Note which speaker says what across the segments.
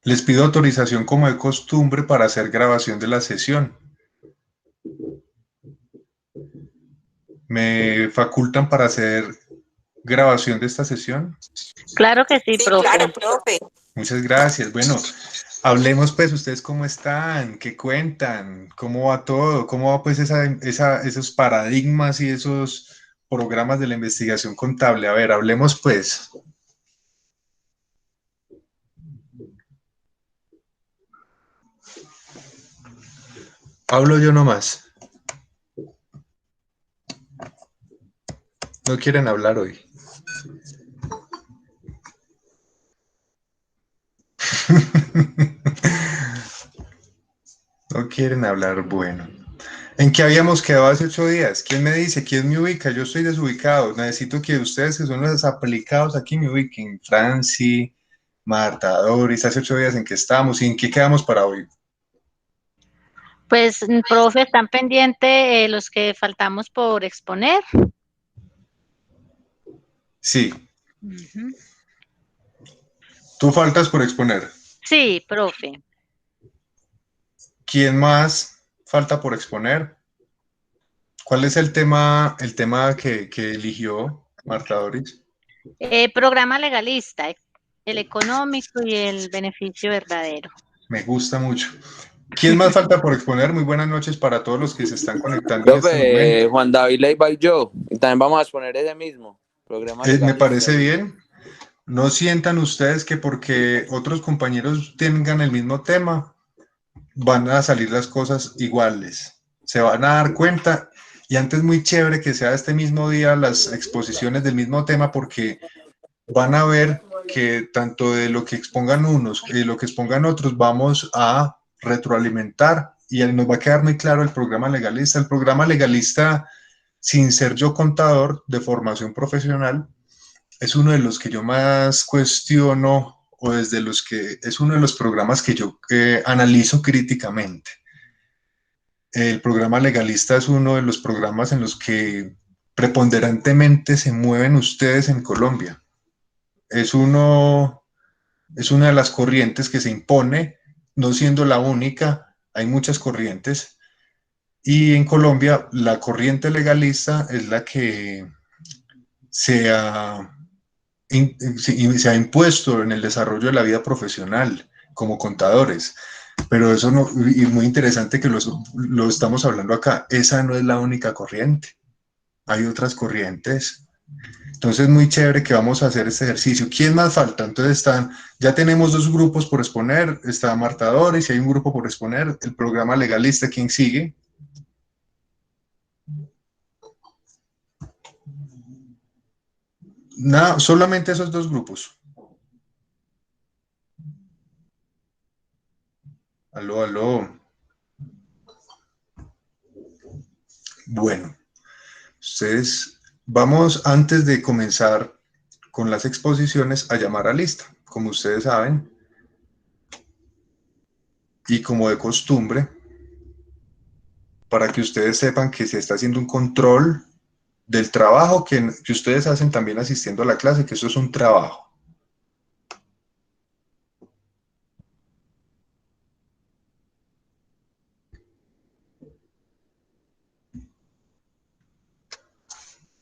Speaker 1: Les pido autorización como de costumbre para hacer grabación de la sesión. ¿Me facultan para hacer grabación de esta sesión?
Speaker 2: Claro que sí,
Speaker 3: Sí, claro,
Speaker 2: profe.
Speaker 3: profe.
Speaker 1: Muchas gracias. Bueno, hablemos pues, ¿ustedes cómo están? ¿Qué cuentan? ¿Cómo va todo? ¿Cómo va pues esos paradigmas y esos programas de la investigación contable? A ver, hablemos pues. Hablo yo nomás. No quieren hablar hoy. No quieren hablar, bueno. ¿En qué habíamos quedado hace 8 días? ¿Quién me dice? ¿Quién me ubica? Yo estoy desubicado. Necesito que ustedes, que son los aplicados aquí, me ubiquen. Franci, Marta, Doris, hace 8 días en que estamos y en qué quedamos para hoy.
Speaker 2: Pues, profe, están pendientes los que faltamos por exponer.
Speaker 1: Sí,
Speaker 2: Ujú.
Speaker 1: tú faltas por exponer.
Speaker 2: Sí, profe.
Speaker 1: ¿Quién más falta por exponer? ¿Cuál es el tema que eligió Marta Doris?
Speaker 2: Programa legalista, el económico y el beneficio verdadero.
Speaker 1: Me gusta mucho. ¿Quién más falta por exponer? Muy buenas noches para todos los que se están conectando en este momento.
Speaker 4: Profe, Juan David Leiva y yo, y también vamos a exponer ese mismo programa
Speaker 1: Me
Speaker 4: legalista.
Speaker 1: parece bien. No sientan ustedes que porque otros compañeros tengan el mismo tema, van a salir las cosas iguales. Se van a dar cuenta y antes muy chévere que sea este mismo día las exposiciones del mismo tema porque van a ver que tanto de lo que expongan unos y de lo que expongan otros vamos a retroalimentar y nos va a quedar muy claro el programa legalista. El programa legalista, sin ser yo contador de formación profesional, es uno de los que yo más cuestiono o desde los que es uno de los programas que yo analizo críticamente. El programa legalista es uno de los programas en los que preponderantemente se mueven ustedes en Colombia. Es, uno, es una de las corrientes que se impone, no siendo la única, hay muchas corrientes, y en Colombia la corriente legalista es la que se ha se ha impuesto en el desarrollo de la vida profesional como contadores. Pero eso no, y muy interesante que lo estamos hablando acá, esa no es la única corriente, hay otras corrientes. Entonces, muy chévere que vamos a hacer este ejercicio. ¿Quién más falta? Entonces, ya tenemos 2 grupos por exponer, está Marta Doris y hay un grupo por exponer, el programa legalista, ¿quién sigue? Nada, solamente esos 2 grupos. Aló, aló. Bueno, ustedes, vamos antes de comenzar con las exposiciones a llamar a lista, como ustedes saben, y como de costumbre, para que ustedes sepan que se está haciendo un control del trabajo que ustedes hacen también asistiendo a la clase, que eso es un trabajo.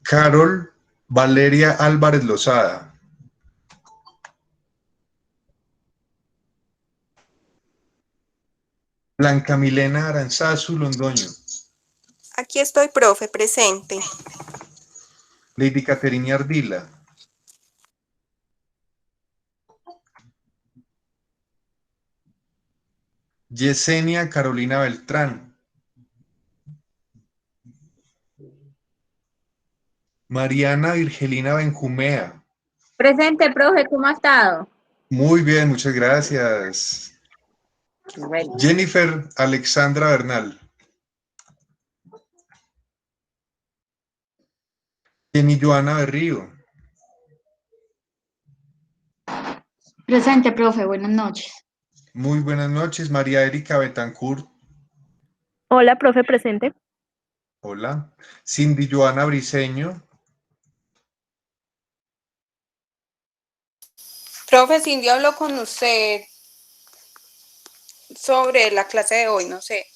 Speaker 1: Carol Valeria Álvarez Lozada. Blanca Milena Aranzazu Londoño.
Speaker 3: Aquí estoy, profe, presente.
Speaker 1: Lady Caterina Ardila. Yesenia Carolina Beltrán. Mariana Virgelina Benjumea.
Speaker 5: Presente, profe, ¿cómo ha estado?
Speaker 1: Muy bien, muchas gracias.
Speaker 5: Bueno.
Speaker 1: Jennifer Alexandra Bernal. Jenny Joana Berrío.
Speaker 6: Presente, profe, buenas noches.
Speaker 1: Muy buenas noches. María Erika Betancourt.
Speaker 7: Hola, profe, presente.
Speaker 1: Hola. Cindy Joana Briceño.
Speaker 3: Profe, Cindy habló con usted. sobre la clase de hoy, no sé.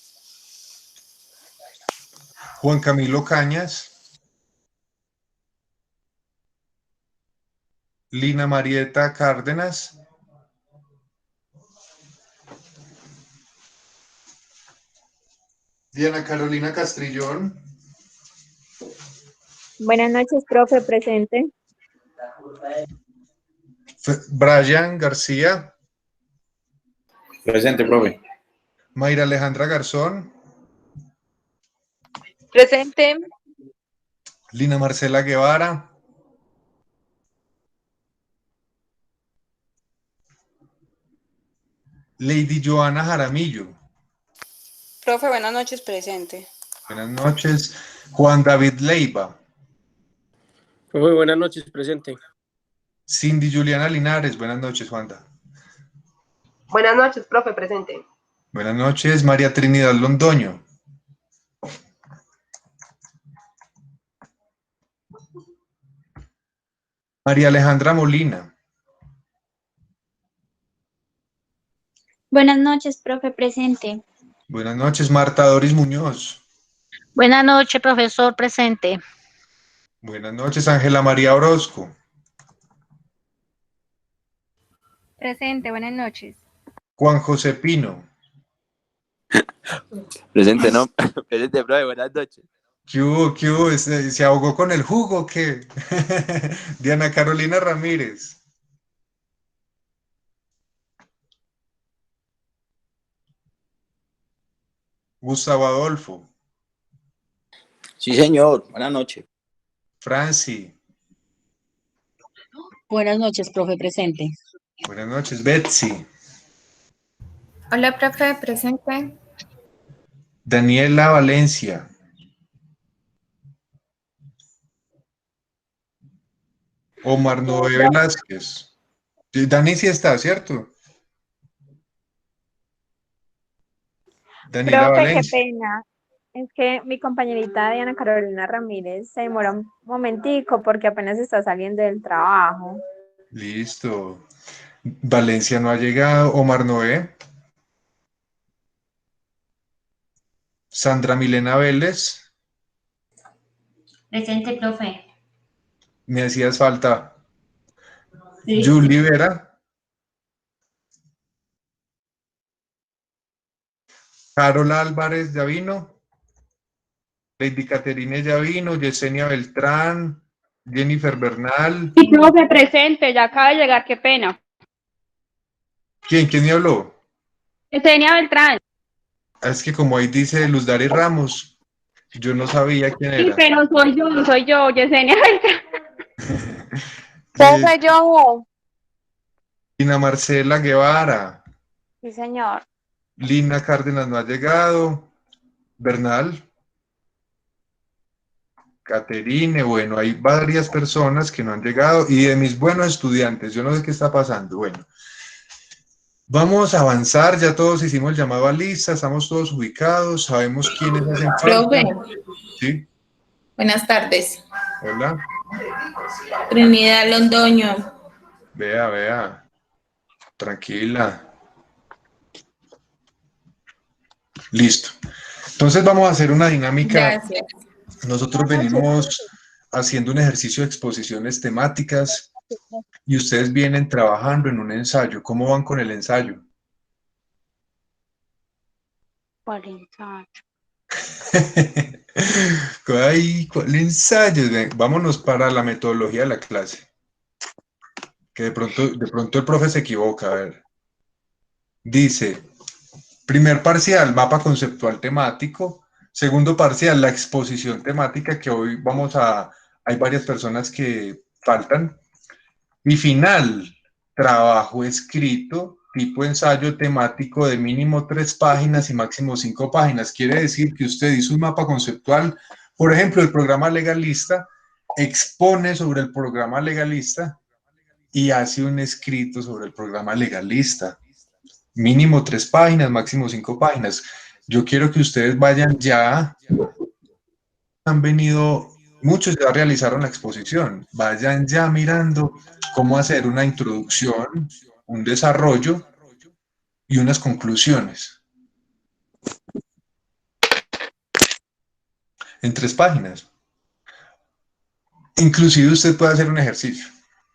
Speaker 1: Juan Camilo Cañas, Lina Marieta Cárdenas, Diana Carolina Castrillón,
Speaker 7: Buenas noches, profe, presente.
Speaker 1: Brian García,
Speaker 8: Presente, profe.
Speaker 1: Mayra Alejandra Garzón,
Speaker 5: Presente.
Speaker 1: Lina Marcela Guevara, Lady Joana Jaramillo.
Speaker 3: Profe, buenas noches, presente.
Speaker 1: Buenas noches. Juan David Leiva,
Speaker 9: Profe, buenas noches, presente.
Speaker 1: Cindy Juliana Linares. Buenas noches, Juanda.
Speaker 10: Buenas noches, profe, presente.
Speaker 1: Buenas noches, María Trinidad Londoño. María Alejandra Molina.
Speaker 6: Buenas noches, profe, presente.
Speaker 1: Buenas noches, Marta Doris Muñoz.
Speaker 2: Buenas noches, profesor, presente.
Speaker 1: Buenas noches, Ángela María Orozco.
Speaker 11: Presente, buenas noches.
Speaker 1: Juan José Pino.
Speaker 4: Presente, ¿no? Presente, profe, buenas noches.
Speaker 1: ¿Qué hubo? ¿Qué hubo? ¿Se ahogó con el jugo o qué? Diana Carolina Ramírez. Gustavo Adolfo.
Speaker 8: Sí, señor. Buenas noches.
Speaker 1: Franci.
Speaker 12: Buenas noches, profe, presente.
Speaker 1: Buenas noches, Betsy.
Speaker 11: Hola, profe, presente.
Speaker 1: Daniela Valencia. Omar Noé Velázquez. Dani sí está, ¿cierto? Daniela
Speaker 7: Profe, qué
Speaker 1: Valencia.
Speaker 7: pena. Es que mi compañerita Diana Carolina Ramírez se demora un momentico porque apenas está saliendo del trabajo.
Speaker 1: Listo. Valencia no ha llegado. Omar Noé. Sandra Milena Vélez.
Speaker 6: Presente, profe.
Speaker 1: Me hacías falta.
Speaker 6: Sí.
Speaker 1: Julie Vera. Carol Álvarez ya vino. Lady Caterine ya vino. Yesenia Beltrán. Jennifer Bernal.
Speaker 5: Sí, profe, presente, ya acaba de llegar, qué pena.
Speaker 1: ¿Quién me habló?
Speaker 5: Yesenia Beltrán.
Speaker 1: Es que como ahí dice Luz Dari Ramos, yo no sabía quién
Speaker 5: Sí,
Speaker 1: era.
Speaker 5: pero soy yo, Yesenia Beltrán.
Speaker 3: Profe, yo.
Speaker 1: Lina Marcela Guevara.
Speaker 3: Sí, señor.
Speaker 1: Lina Cárdenas no ha llegado. Bernal. Caterine, bueno, hay varias personas que no han llegado y de mis buenos estudiantes, yo no sé qué está pasando. Bueno, vamos a avanzar, ya todos hicimos el llamado a lista, estamos todos ubicados, sabemos quiénes hacen falta.
Speaker 11: Profe,
Speaker 1: ¿Sí?
Speaker 11: buenas tardes.
Speaker 1: Hola.
Speaker 11: Trinidad Londoño.
Speaker 1: Vea. Tranquila. Listo. Entonces vamos a hacer una dinámica.
Speaker 11: Gracias.
Speaker 1: Nosotros venimos haciendo un ejercicio de exposiciones temáticas y ustedes vienen trabajando en un ensayo. ¿Cómo van con el ensayo?
Speaker 2: ¿Cuál ensayo?
Speaker 1: Ay, ¿cuál ensayo? Vámonos para la metodología de la clase. Que de pronto el profe se equivoca. A ver. Dice, primer parcial, mapa conceptual temático. Segundo parcial, la exposición temática, que hoy hay varias personas que faltan. Y final, trabajo escrito, tipo ensayo temático de mínimo 3 páginas y máximo 5 páginas. Quiere decir que usted hizo un mapa conceptual, por ejemplo, el programa legalista, expone sobre el programa legalista y hace un escrito sobre el programa legalista. Mínimo 3 páginas, máximo 5 páginas. Yo quiero que ustedes vayan ya, han venido, muchos ya realizaron la exposición, vayan ya mirando cómo hacer una introducción, un desarrollo y unas conclusiones. En 3 páginas. Inclusive usted puede hacer un ejercicio.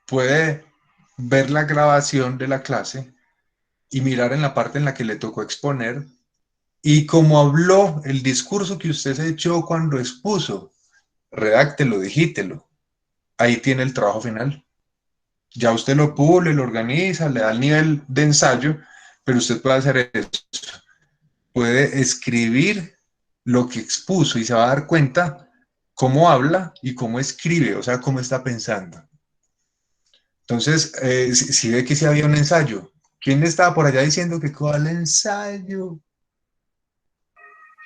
Speaker 1: Puede ver la grabación de la clase y mirar en la parte en la que le tocó exponer y cómo habló el discurso que usted se echó cuando expuso. Redáctelo, digítelo. Ahí tiene el trabajo final. Ya usted lo pule, lo organiza, le da el nivel de ensayo, pero usted puede hacer eso. Puede escribir lo que expuso y se va a dar cuenta cómo habla y cómo escribe, o sea, cómo está pensando. Entonces, si ve que sí había un ensayo, ¿quién estaba por allá diciendo que cuál ensayo?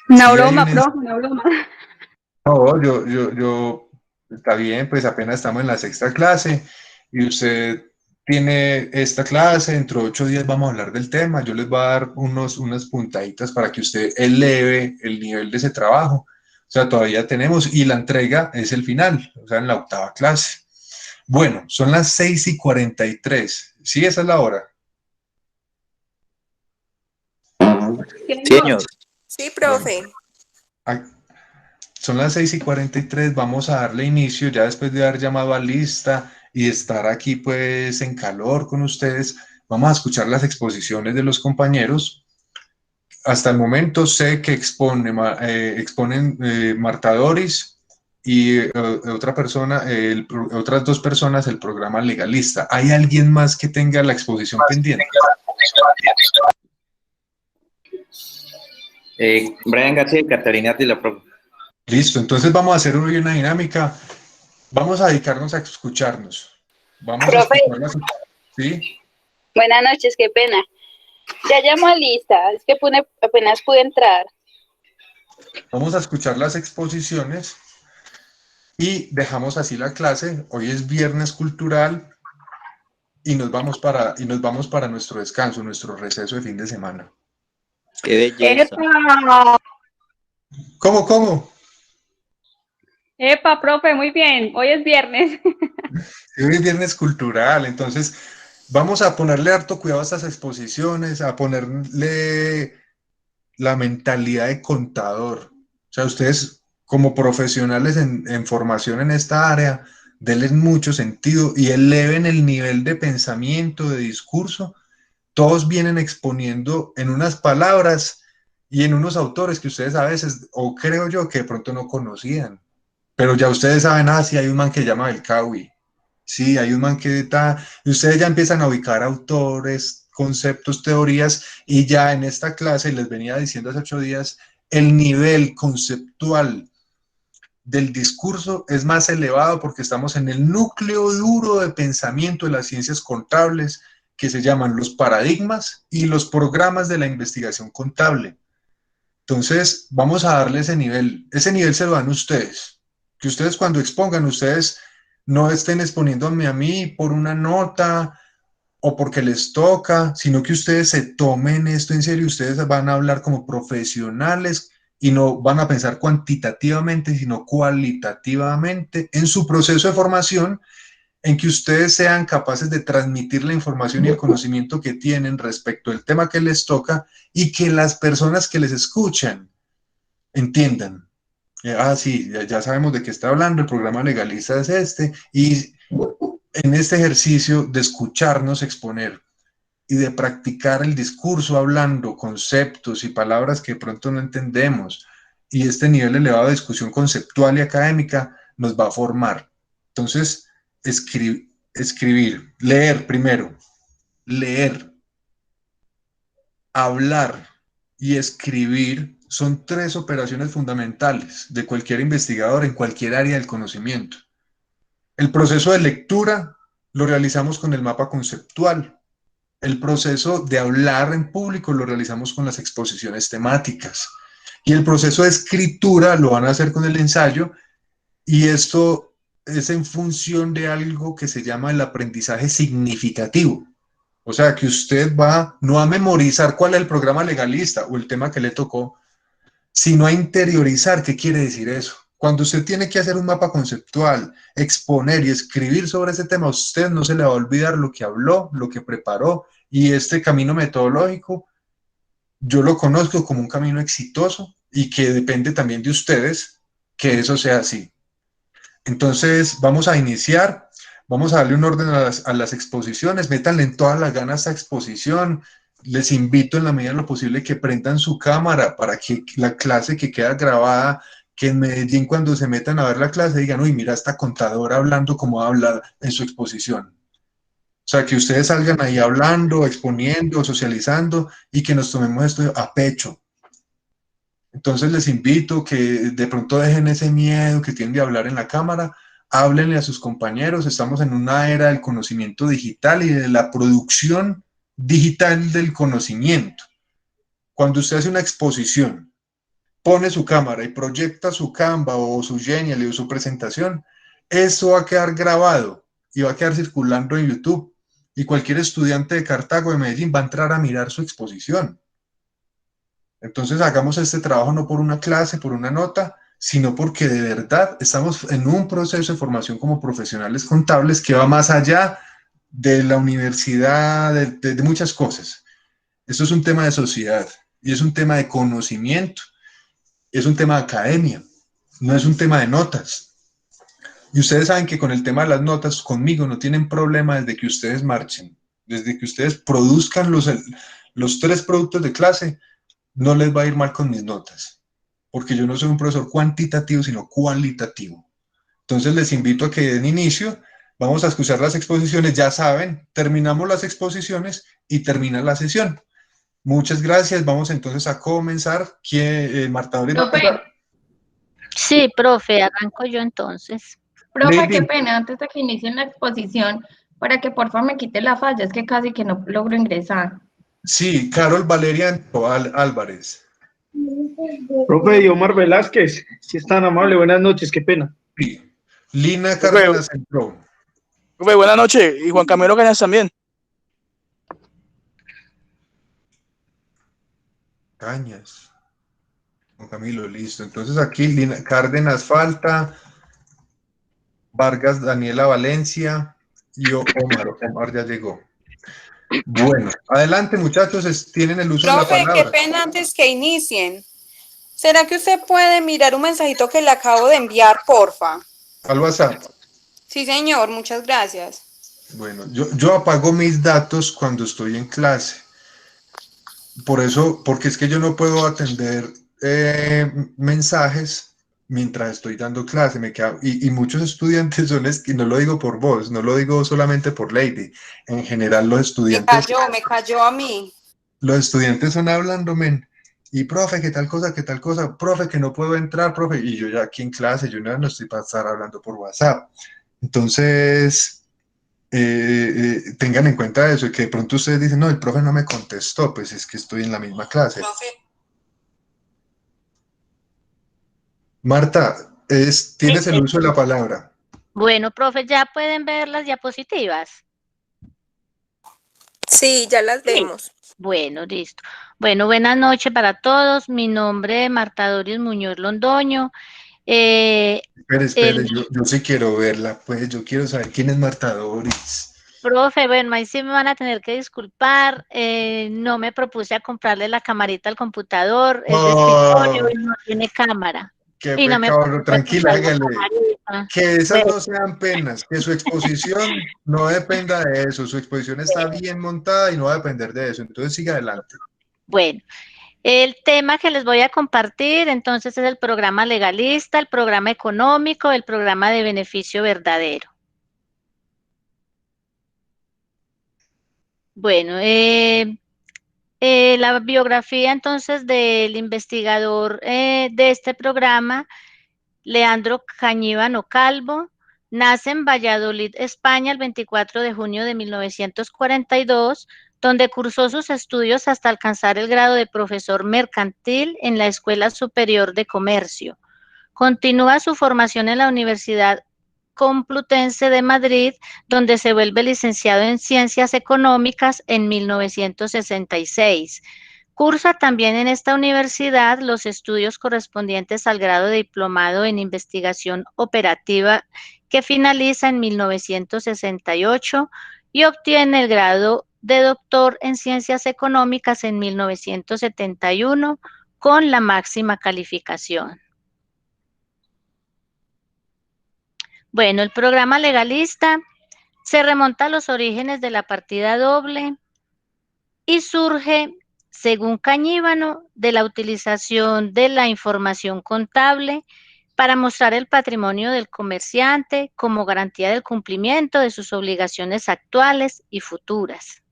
Speaker 5: Una
Speaker 1: Sí, hay
Speaker 5: broma,
Speaker 1: un
Speaker 5: profe, una broma.
Speaker 1: No, está bien, pues apenas estamos en la 6ª clase y usted tiene esta clase, dentro de 8 días vamos a hablar del tema, yo les voy a dar unas puntaditas para que usted eleve el nivel de ese trabajo, o sea, todavía tenemos, y la entrega es el final, o sea, en la 8ª clase. Bueno, son las 6:43, ¿sí? Esa es la hora.
Speaker 8: Sí, señor.
Speaker 3: Sí, profe.
Speaker 1: Bueno, son las 6:43, vamos a darle inicio, ya después de haber llamado a lista y estar aquí pues en calor con ustedes, vamos a escuchar las exposiciones de los compañeros. Hasta el momento sé que exponen Marta Doris y otra persona, otras 2 personas el programa legalista. ¿Hay alguien más que tenga la exposición pendiente?
Speaker 13: Brian García y Catalina de la Pro.
Speaker 1: Listo, entonces vamos a hacer hoy una dinámica. Vamos a dedicarnos a escucharnos. Vamos a escucharlas. ¿Sí?
Speaker 14: Buenas noches, qué pena. Ya llamo a lista, es que apenas pude entrar.
Speaker 1: Vamos a escuchar las exposiciones y dejamos así la clase. Hoy es viernes cultural y nos vamos para nuestro descanso, nuestro receso de fin de semana.
Speaker 8: ¡Qué belleza!
Speaker 5: ¡Epa!
Speaker 1: ¿Cómo?
Speaker 5: Epa, profe, muy bien. Hoy es viernes.
Speaker 1: Hoy es viernes cultural, entonces vamos a ponerle harto cuidado a estas exposiciones, a ponerle la mentalidad de contador. O sea, ustedes como profesionales en formación en esta área, denle mucho sentido y eleven el nivel de pensamiento, de discurso. Todos vienen exponiendo en unas palabras y en unos autores que ustedes a veces, o creo yo, que de pronto no conocían. Pero ya ustedes saben, sí, hay un man que se llama Belcawi. Sí, hay un man que está... Y ustedes ya empiezan a ubicar autores, conceptos, teorías, y ya en esta clase, les venía diciendo hace 8 días, el nivel conceptual del discurso es más elevado porque estamos en el núcleo duro de pensamiento de las ciencias contables, que se llaman los paradigmas y los programas de la investigación contable. Entonces, vamos a darle ese nivel se lo dan ustedes. Que ustedes cuando expongan, ustedes no estén exponiéndome a mí por una nota o porque les toca, sino que ustedes se tomen esto en serio, ustedes van a hablar como profesionales y no van a pensar cuantitativamente, sino cualitativamente en su proceso de formación, en que ustedes sean capaces de transmitir la información y el conocimiento que tienen respecto al tema que les toca y que las personas que les escuchan entiendan. Sí, ya sabemos de qué está hablando, el programa legalista es este, y en este ejercicio de escucharnos exponer y de practicar el discurso hablando conceptos y palabras que de pronto no entendemos, y este nivel elevado de discusión conceptual y académica nos va a formar. Entonces, escribir, leer primero, leer, hablar y escribir son 3 operaciones fundamentales de cualquier investigador en cualquier área del conocimiento. El proceso de lectura lo realizamos con el mapa conceptual. El proceso de hablar en público lo realizamos con las exposiciones temáticas. Y el proceso de escritura lo van a hacer con el ensayo, y esto es en función de algo que se llama el aprendizaje significativo. O sea, que usted va no a memorizar cuál es el programa legalista o el tema que le tocó, sino a interiorizar qué quiere decir eso. Cuando usted tiene que hacer un mapa conceptual, exponer y escribir sobre ese tema, a usted no se le va a olvidar lo que habló, lo que preparó, y este camino metodológico yo lo conozco como un camino exitoso y que depende también de ustedes que eso sea así. Entonces, vamos a iniciar, vamos a darle un orden a las exposiciones, métanle en todas las ganas a esta exposición. Les invito en la medida de lo posible que prendan su cámara para que la clase que queda grabada, que en Medellín cuando se metan a ver la clase digan, uy, mira esta contadora hablando como habla en su exposición. O sea, que ustedes salgan ahí hablando, exponiendo, socializando y que nos tomemos esto a pecho. Entonces les invito que de pronto dejen ese miedo que tienen de hablar en la cámara, háblenle a sus compañeros, estamos en una era del conocimiento digital y de la producción digital del conocimiento. Cuando usted hace una exposición, pone su cámara y proyecta su Canva o su Genial o su presentación, eso va a quedar grabado y va a quedar circulando en YouTube y cualquier estudiante de Cartago, de Medellín, va a entrar a mirar su exposición. Entonces hagamos este trabajo no por una clase, por una nota, sino porque de verdad estamos en un proceso de formación como profesionales contables que va más allá de la universidad, de muchas cosas. Esto es un tema de sociedad y es un tema de conocimiento, es un tema de academia, no es un tema de notas. Y ustedes saben que con el tema de las notas, conmigo no tienen problema desde que ustedes marchen, desde que ustedes produzcan los 3 productos de clase, no les va a ir mal con mis notas, porque yo no soy un profesor cuantitativo, sino cualitativo. Entonces les invito a que den inicio, vamos a escuchar las exposiciones, ya saben, terminamos las exposiciones y termina la sesión. Muchas gracias, vamos entonces a comenzar. Marta Aurelia.
Speaker 2: Sí, profe, arranco yo entonces.
Speaker 11: Profe,
Speaker 1: Lady.
Speaker 11: qué pena, antes de que inicien la exposición, para que por favor me quite la falla, es que casi que no logro ingresar.
Speaker 1: Sí, Carol Valeria Álvarez.
Speaker 9: Profe Omar Velázquez, si es tan amable, buenas noches, qué pena.
Speaker 1: Sí. Lina Cárdenas entró.
Speaker 15: Profe, buenas noches, y Juan Camilo Cañas también.
Speaker 1: Cañas. Juan Camilo, listo. Entonces aquí Lina Cárdenas falta, Vargas Daniela Valencia y Omar ya llegó. Bueno, adelante muchachos, tienen el uso de la
Speaker 3: Profe,
Speaker 1: palabra.
Speaker 3: qué pena antes que inicien. ¿Será que usted puede mirar un mensajito que le acabo de enviar, porfa?
Speaker 1: Al WhatsApp.
Speaker 3: Sí, señor, muchas gracias.
Speaker 1: Bueno, yo apago mis datos cuando estoy en clase. Por eso, porque es que yo no puedo atender mensajes mientras estoy dando clase. Y muchos estudiantes y no lo digo por vos, no lo digo solamente por Lady. En general los estudiantes...
Speaker 3: Me cayó a mí.
Speaker 1: Los estudiantes son hablando, men. Y profe, ¿qué tal cosa? ¿Qué tal cosa? Profe, que no puedo entrar, profe. Y yo ya aquí en clase, yo no estoy para estar hablando por WhatsApp. Entonces, tengan en cuenta eso, y que de pronto ustedes dicen, no, el profe no me contestó, pues es que estoy en la misma clase.
Speaker 3: Profe.
Speaker 1: Marta, tienes el uso de la palabra.
Speaker 2: Bueno, profe, ¿ya pueden ver las diapositivas?
Speaker 3: Sí, ya las vemos.
Speaker 2: Bueno, listo. Bueno, buenas noches para todos. Mi nombre es Marta Doris Muñoz Londoño.
Speaker 1: Espere, yo sí quiero verla, pues yo quiero saber quién es Marta Doris.
Speaker 2: Profe, bueno, ahí sí me van a tener que disculpar. No me propuse a comprarle la camarita al computador, es de escritorio y no tiene cámara.
Speaker 1: Qué
Speaker 2: Y no me
Speaker 1: pecado, tranquila, hágale.
Speaker 2: camarita.
Speaker 1: Que esas
Speaker 2: Bueno.
Speaker 1: no sean penas, que su exposición no dependa de eso, su exposición está bien montada y no va a depender de eso, entonces siga adelante.
Speaker 2: Bueno, el tema que les voy a compartir entonces es el programa legalista, el programa económico, el programa de beneficio verdadero. Bueno, la biografía entonces del investigador de este programa, Leandro Cañívano Calvo, nace en Valladolid, España, el 24 de junio de 1942, donde cursó sus estudios hasta alcanzar el grado de profesor mercantil en la Escuela Superior de Comercio. Continúa su formación en la Universidad Complutense de Madrid, donde se vuelve licenciado en Ciencias Económicas en 1966. Cursa también en esta universidad los estudios correspondientes al grado de diplomado en investigación operativa que finaliza en 1968 y obtiene el grado de doctor en Ciencias Económicas en 1971 con la máxima calificación. Bueno, el programa legalista se remonta a los orígenes de la partida doble y surge, según Cañívano, de la utilización de la información contable para mostrar el patrimonio del comerciante como garantía del cumplimiento de sus obligaciones actuales y futuras.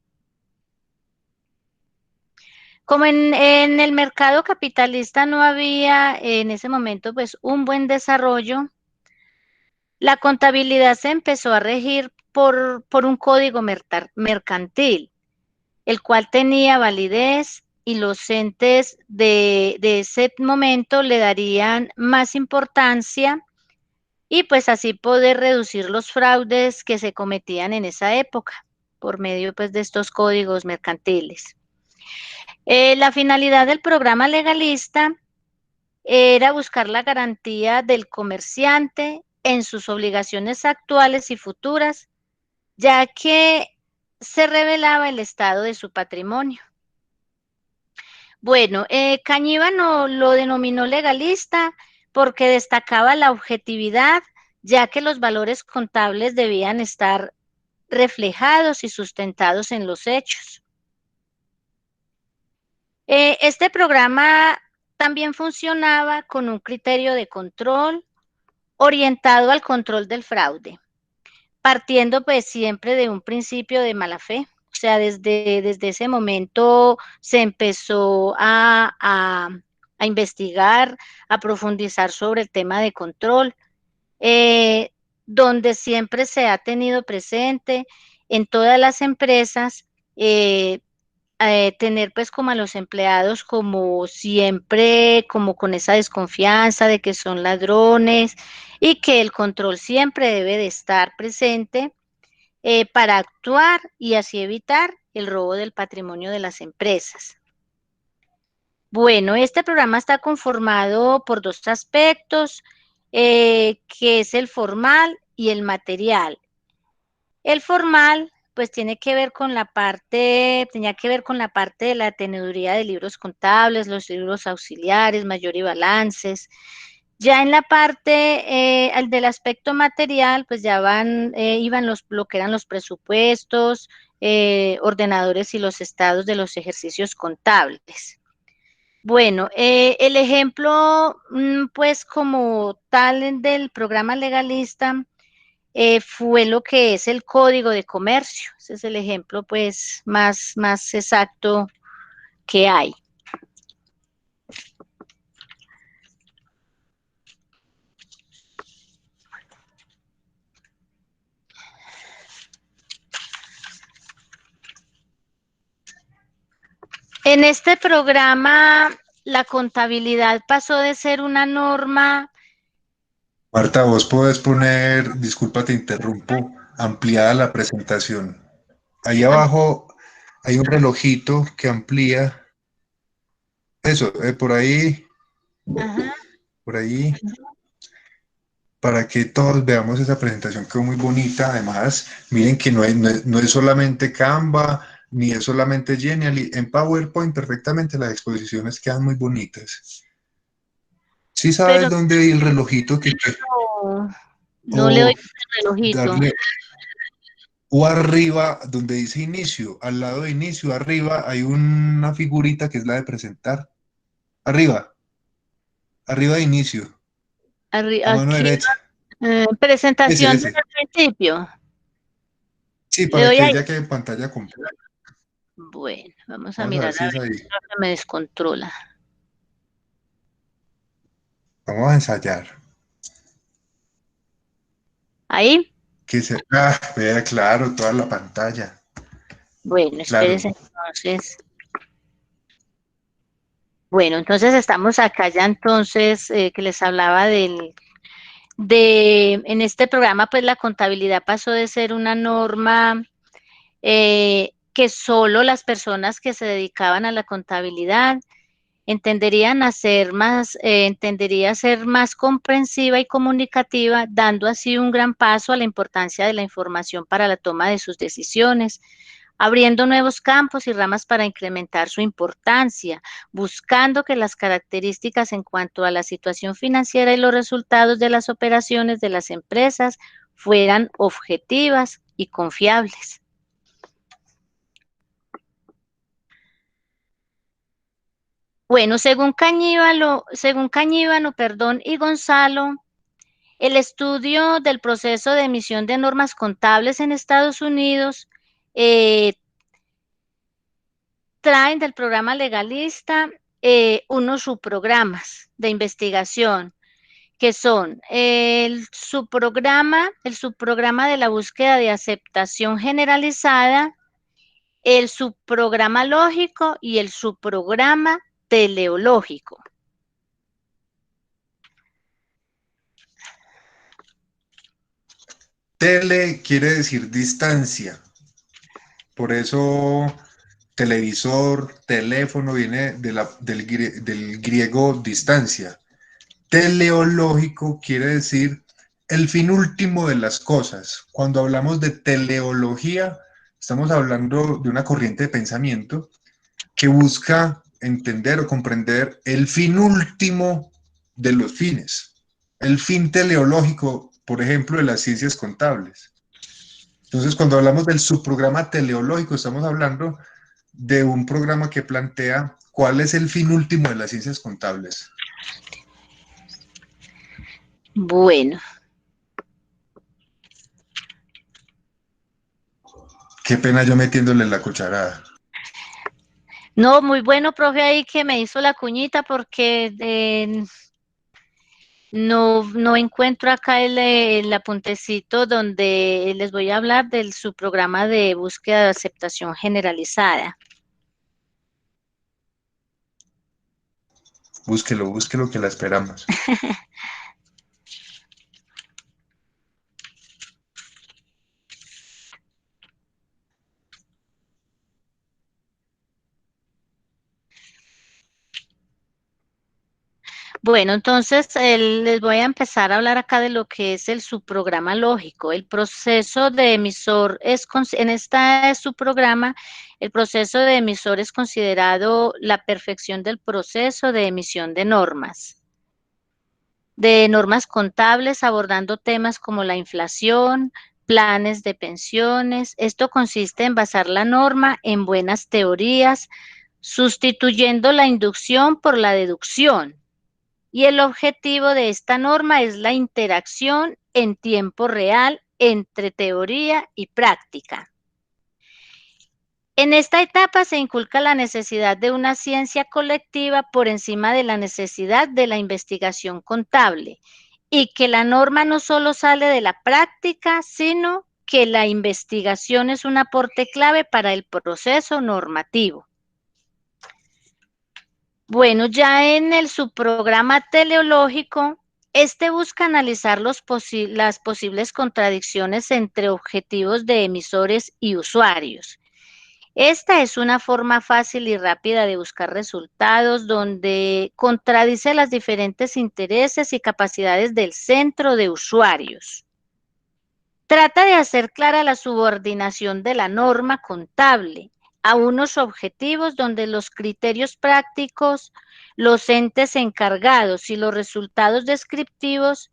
Speaker 2: Como en el mercado capitalista no había en ese momento pues un buen desarrollo, la contabilidad se empezó a regir por un código mercantil, el cual tenía validez y los entes de ese momento le darían más importancia y pues así poder reducir los fraudes que se cometían en esa época por medio pues de estos códigos mercantiles. La finalidad del programa legalista era buscar la garantía del comerciante en sus obligaciones actuales y futuras, ya que se revelaba el estado de su patrimonio. Bueno, Cañívano lo denominó legalista porque destacaba la objetividad, ya que los valores contables debían estar reflejados y sustentados en los hechos. Este programa también funcionaba con un criterio de control orientado al control del fraude, partiendo pues siempre de un principio de mala fe. O sea, desde ese momento se empezó a investigar, a profundizar sobre el tema de control, donde siempre se ha tenido presente en todas las empresas tener pues como a los empleados como siempre, como con esa desconfianza de que son ladrones y que el control siempre debe de estar presente para actuar y así evitar el robo del patrimonio de las empresas. Bueno, este programa está conformado por dos aspectos, que es el formal y el material. El formal pues tenía que ver con la parte de la teneduría de libros contables, los libros auxiliares, mayor y balances. Ya en la parte del aspecto material, pues ya iban lo que eran los presupuestos, ordenadores y los estados de los ejercicios contables. Bueno, el ejemplo, pues como tal del programa legalista, fue lo que es el Código de Comercio. Ese es el ejemplo pues más exacto que hay. En este programa, la contabilidad pasó de ser una norma.
Speaker 1: Marta, vos podés poner, disculpa, te interrumpo, ampliada la presentación. Ahí abajo hay un relojito que amplía. Eso, por ahí.
Speaker 2: Ajá.
Speaker 1: Por ahí. Para que todos veamos esa presentación, quedó muy bonita. Además, miren que no es solamente Canva, ni es solamente Genially. En PowerPoint perfectamente las exposiciones quedan muy bonitas. ¿Sí sabes
Speaker 2: Pero
Speaker 1: dónde hay el relojito?
Speaker 2: No le doy el relojito.
Speaker 1: O arriba, donde dice inicio, al lado de inicio, arriba hay una figurita que es la de presentar. Arriba de inicio. A mano derecha.
Speaker 2: Presentación
Speaker 1: Ese.
Speaker 2: desde el principio.
Speaker 1: Sí, para que ella quede en pantalla completa.
Speaker 2: Bueno, vamos a mirar
Speaker 1: si
Speaker 2: a ver si me descontrola.
Speaker 1: Vamos a ensayar.
Speaker 2: ¿Ahí?
Speaker 1: Vea, claro, toda la pantalla.
Speaker 2: Bueno, espérese entonces. Bueno, entonces estamos acá ya entonces que les hablaba en este programa pues la contabilidad pasó de ser una norma que solo las personas que se dedicaban a la contabilidad entendería ser más comprensiva y comunicativa, dando así un gran paso a la importancia de la información para la toma de sus decisiones, abriendo nuevos campos y ramas para incrementar su importancia, buscando que las características en cuanto a la situación financiera y los resultados de las operaciones de las empresas fueran objetivas y confiables. Bueno, según Cañívano, y Gonzalo, el estudio del proceso de emisión de normas contables en Estados Unidos traen del programa legalista unos subprogramas de investigación, que son el subprograma de la búsqueda de aceptación generalizada, el subprograma lógico y el subprograma teleológico.
Speaker 1: Tele quiere decir distancia. Por eso televisor, teléfono viene del griego distancia. Teleológico quiere decir el fin último de las cosas. Cuando hablamos de teleología, estamos hablando de una corriente de pensamiento que busca entender o comprender el fin último de los fines. El fin teleológico, por ejemplo, de las ciencias contables. Entonces, cuando hablamos del subprograma teleológico, estamos hablando de un programa que plantea cuál es el fin último de las ciencias contables.
Speaker 2: Bueno.
Speaker 1: Qué pena yo metiéndole la cucharada.
Speaker 2: No, muy bueno, profe, ahí que me hizo la cuñita porque no encuentro acá el apuntecito donde les voy a hablar del subprograma de búsqueda de aceptación generalizada.
Speaker 1: Búsquelo que la esperamos.
Speaker 2: Bueno, entonces les voy a empezar a hablar acá de lo que es el subprograma lógico. El proceso de emisor en este subprograma, el proceso de emisor es considerado la perfección del proceso de emisión de normas contables, abordando temas como la inflación, planes de pensiones. Esto consiste en basar la norma en buenas teorías, sustituyendo la inducción por la deducción. Y el objetivo de esta norma es la interacción en tiempo real entre teoría y práctica. En esta etapa se inculca la necesidad de una ciencia colectiva por encima de la necesidad de la investigación contable y que la norma no solo sale de la práctica, sino que la investigación es un aporte clave para el proceso normativo. Bueno, ya en el subprograma teleológico, este busca analizar las posibles contradicciones entre objetivos de emisores y usuarios. Esta es una forma fácil y rápida de buscar resultados donde contradice los diferentes intereses y capacidades del centro de usuarios. Trata de hacer clara la subordinación de la norma contable a unos objetivos donde los criterios prácticos, los entes encargados y los resultados descriptivos,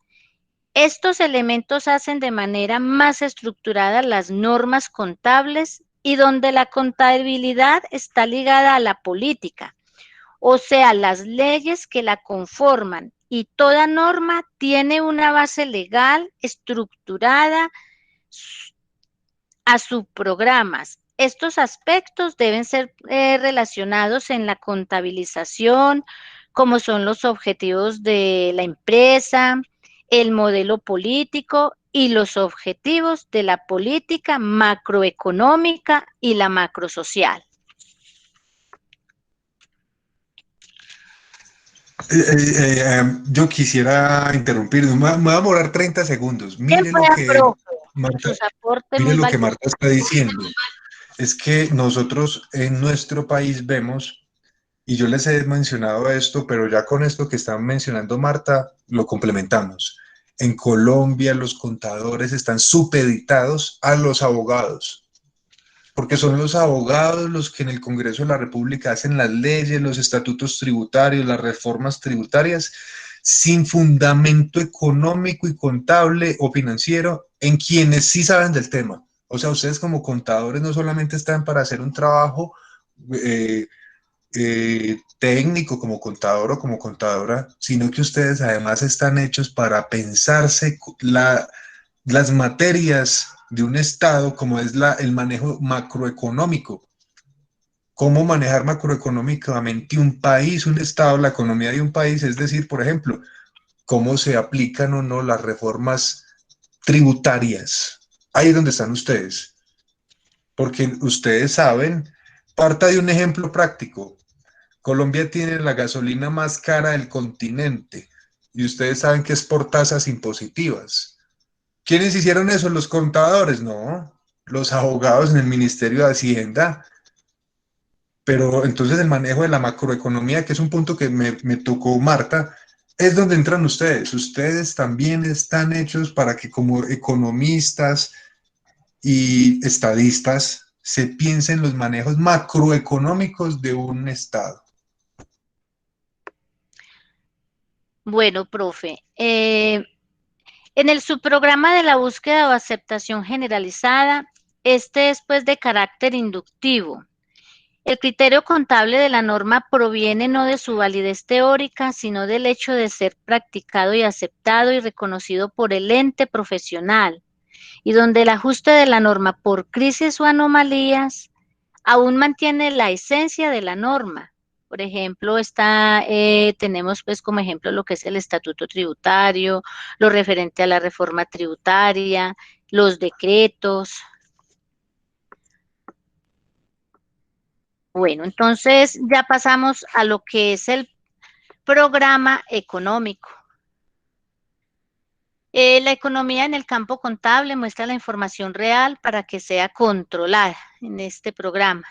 Speaker 2: estos elementos hacen de manera más estructurada las normas contables y donde la contabilidad está ligada a la política, o sea, las leyes que la conforman, y toda norma tiene una base legal estructurada a subprogramas. Estos aspectos deben ser relacionados en la contabilización, como son los objetivos de la empresa, el modelo político y los objetivos de la política macroeconómica y la macrosocial.
Speaker 1: Yo quisiera interrumpir, me voy a demorar 30 segundos. Mire lo que Marta está diciendo. Es que nosotros en nuestro país vemos, y yo les he mencionado esto, pero ya con esto que está mencionando Marta, lo complementamos. En Colombia los contadores están supeditados a los abogados. porque son los abogados los que en el Congreso de la República hacen las leyes, los estatutos tributarios, las reformas tributarias, sin fundamento económico y contable o financiero en quienes sí saben del tema. O sea, ustedes como contadores no solamente están para hacer un trabajo técnico como contador o como contadora, sino que ustedes además están hechos para pensarse las materias de un Estado, como es el manejo macroeconómico. Cómo manejar macroeconómicamente un país, un Estado, la economía de un país, es decir, por ejemplo, cómo se aplican o no las reformas tributarias. Ahí es donde están ustedes. Porque ustedes saben, parta de un ejemplo práctico. Colombia tiene la gasolina más cara del continente y ustedes saben que es por tasas impositivas. ¿Quiénes hicieron eso? Los contadores, no, los abogados en el Ministerio de Hacienda. Pero entonces el manejo de la macroeconomía, que es un punto que me tocó Marta, es donde entran ustedes. Ustedes también están hechos para que como economistas y estadistas se piensen los manejos macroeconómicos de un Estado.
Speaker 2: Bueno, profe, en el subprograma de la búsqueda o aceptación generalizada, este es pues de carácter inductivo. El criterio contable de la norma proviene no de su validez teórica, sino del hecho de ser practicado y aceptado y reconocido por el ente profesional, y donde el ajuste de la norma por crisis o anomalías aún mantiene la esencia de la norma. Por ejemplo, tenemos pues como ejemplo lo que es el estatuto tributario, lo referente a la reforma tributaria, los decretos. Bueno, entonces ya pasamos a lo que es el programa económico. La economía en el campo contable muestra la información real para que sea controlada en este programa.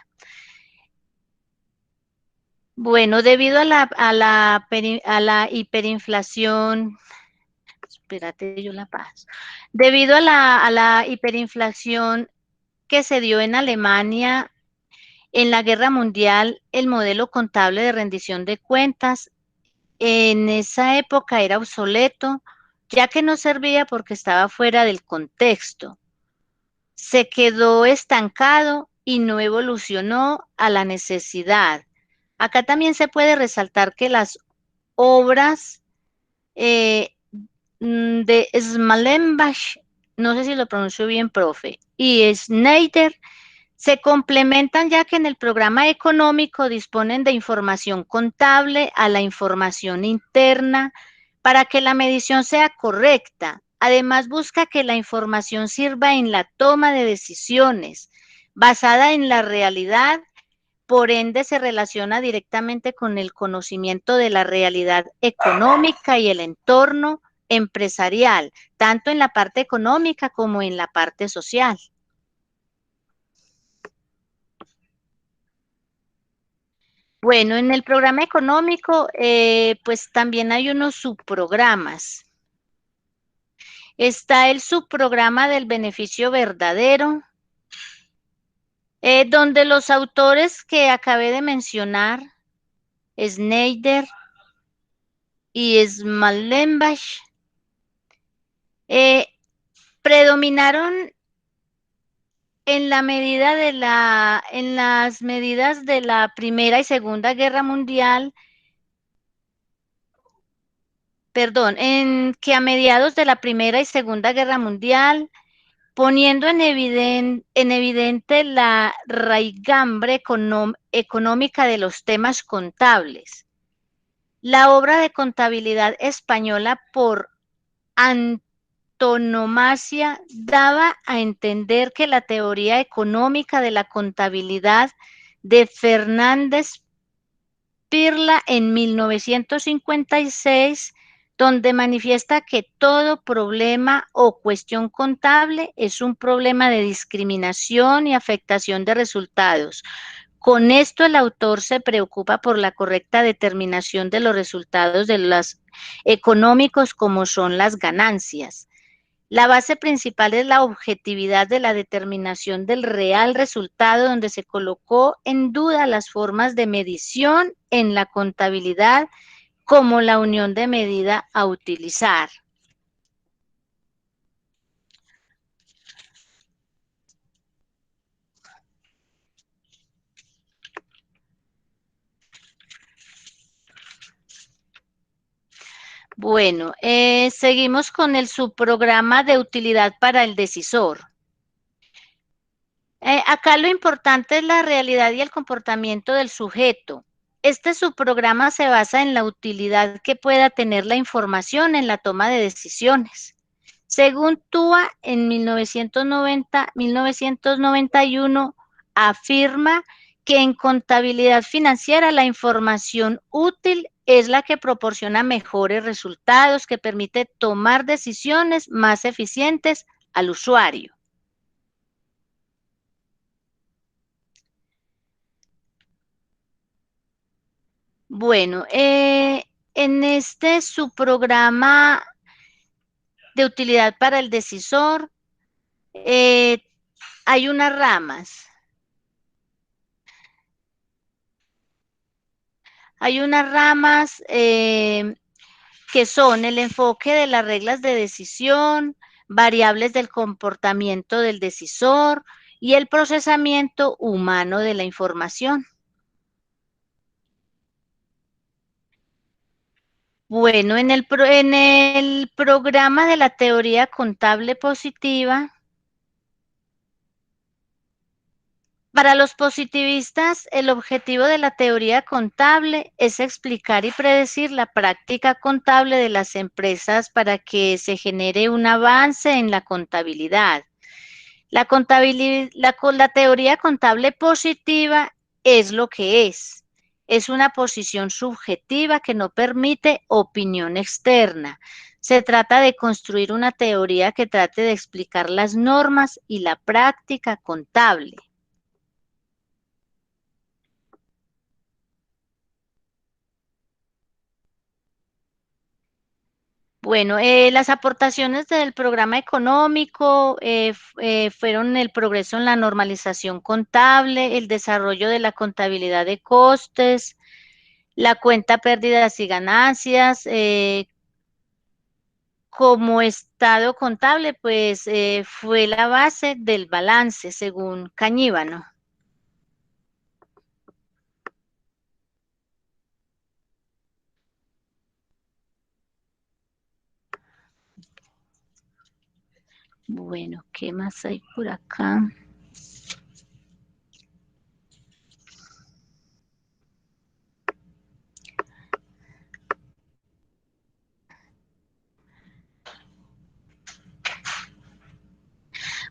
Speaker 2: Bueno, debido a la hiperinflación, espérate, yo la paso. Debido a la hiperinflación que se dio en Alemania en la Guerra Mundial, el modelo contable de rendición de cuentas en esa época era obsoleto, ya que no servía porque estaba fuera del contexto. Se quedó estancado y no evolucionó a la necesidad. Acá también se puede resaltar que las obras de Schmallenbach, no sé si lo pronuncio bien, profe, y Schneider se complementan ya que en el programa económico disponen de información contable a la información interna para que la medición sea correcta. Además, busca que la información sirva en la toma de decisiones basada en la realidad. Por ende, se relaciona directamente con el conocimiento de la realidad económica y el entorno empresarial, tanto en la parte económica como en la parte social. Bueno, en el programa económico, pues también hay unos subprogramas. Está el subprograma del beneficio verdadero, donde los autores que acabé de mencionar, Schneider y Schmallenbach, predominaron en las medidas de la Primera y Segunda Guerra Mundial, en que a mediados de la Primera y Segunda Guerra Mundial, poniendo en evidente la raigambre económica de los temas contables. La obra de contabilidad española por antonomasia daba a entender que la teoría económica de la contabilidad de Fernández Pirla en 1956, donde manifiesta que todo problema o cuestión contable es un problema de discriminación y afectación de resultados. Con esto el autor se preocupa por la correcta determinación de los resultados de los económicos como son las ganancias. La base principal es la objetividad de la determinación del real resultado, donde se colocó en duda las formas de medición en la contabilidad como la unión de medida a utilizar. Bueno, seguimos con el subprograma de utilidad para el decisor. Acá lo importante es la realidad y el comportamiento del sujeto. Este subprograma se basa en la utilidad que pueda tener la información en la toma de decisiones. Según TUA, en 1991, afirma que en contabilidad financiera la información útil es la que proporciona mejores resultados, que permite tomar decisiones más eficientes al usuario. Bueno, en este subprograma de utilidad para el decisor hay unas ramas. Hay unas ramas que son el enfoque de las reglas de decisión, variables del comportamiento del decisor y el procesamiento humano de la información. Bueno, en el programa de la teoría contable positiva, para los positivistas, el objetivo de la teoría contable es explicar y predecir la práctica contable de las empresas para que se genere un avance en la contabilidad. La teoría contable positiva es lo que es una posición subjetiva que no permite opinión externa. Se trata de construir una teoría que trate de explicar las normas y la práctica contable. Bueno, las aportaciones del programa económico fueron el progreso en la normalización contable, el desarrollo de la contabilidad de costes, la cuenta pérdidas y ganancias. Como estado contable, pues fue la base del balance, según Cañíbano. Bueno, ¿qué más hay por acá?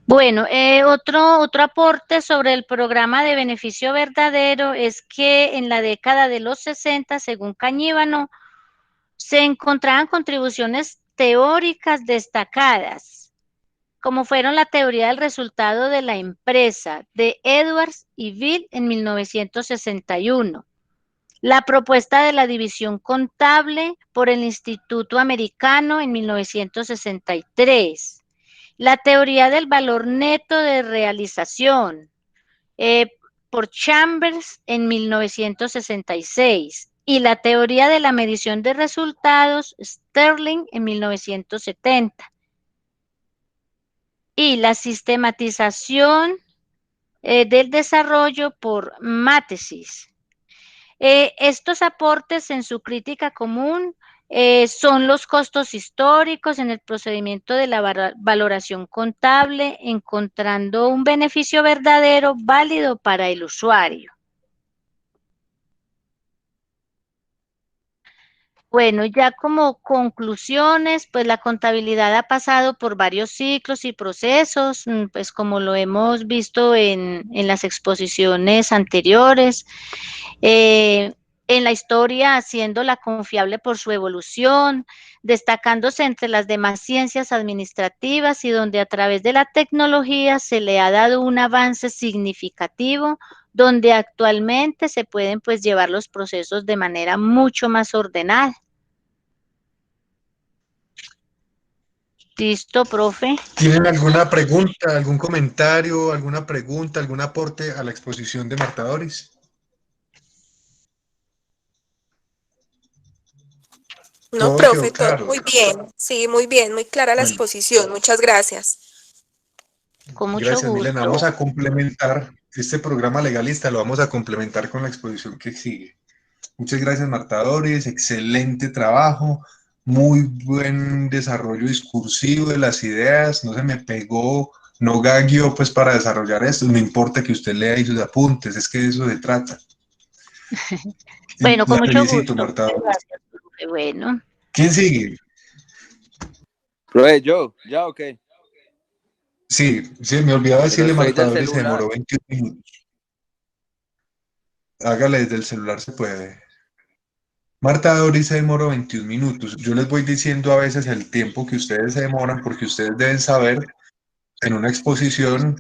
Speaker 2: Bueno, otro aporte sobre el programa de beneficio verdadero es que en la década de los 60, según Cañíbano, se encontraban contribuciones teóricas destacadas, como fueron la teoría del resultado de la empresa de Edwards y Bill en 1961, la propuesta de la división contable por el Instituto Americano en 1963, la teoría del valor neto de realización por Chambers en 1966 y la teoría de la medición de resultados Sterling en 1970. Y la sistematización del desarrollo por Mathesis. Estos aportes en su crítica común son los costos históricos en el procedimiento de la valoración contable, encontrando un beneficio verdadero válido para el usuario. Bueno, ya como conclusiones, pues la contabilidad ha pasado por varios ciclos y procesos, pues como lo hemos visto en las exposiciones anteriores. En la historia, haciéndola confiable por su evolución, destacándose entre las demás ciencias administrativas y donde a través de la tecnología se le ha dado un avance significativo, donde actualmente se pueden pues llevar los procesos de manera mucho más ordenada. Listo, profe.
Speaker 1: ¿Tienen alguna pregunta, algún comentario, alguna pregunta, algún aporte a la exposición de Marta Doris?
Speaker 10: No,
Speaker 1: Todo
Speaker 10: profe,
Speaker 1: quedó
Speaker 10: todo
Speaker 1: claro.
Speaker 10: muy bien. Sí, muy bien, muy clara la
Speaker 1: Bueno,
Speaker 10: exposición. Muchas gracias.
Speaker 2: Con mucho
Speaker 1: gracias, Milena.
Speaker 2: gusto.
Speaker 1: Vamos a complementar este programa legalista, lo vamos a complementar con la exposición que sigue. Muchas gracias, Marta Doris. Excelente trabajo. Muy buen desarrollo discursivo de las ideas. No se me pegó, no gagueó pues para desarrollar esto. No importa que usted lea y sus apuntes, es que de eso se trata.
Speaker 2: Bueno, con
Speaker 1: La
Speaker 2: mucho
Speaker 1: felicito,
Speaker 2: gusto.
Speaker 1: Marta
Speaker 2: Muchas
Speaker 1: Doris.
Speaker 2: gracias, profe. Bueno.
Speaker 1: ¿Quién sigue?
Speaker 4: Profe, yo, ¿ya o qué?
Speaker 1: Sí, me olvidaba
Speaker 4: Pero
Speaker 1: decirle,
Speaker 4: estoy
Speaker 1: Marta
Speaker 4: del
Speaker 1: Doris se demoró
Speaker 4: celular.
Speaker 1: 21 minutos. Hágale desde el celular, se puede. Marta Doris se demoró 21 minutos. Yo les voy diciendo a veces el tiempo que ustedes se demoran porque ustedes deben saber en una exposición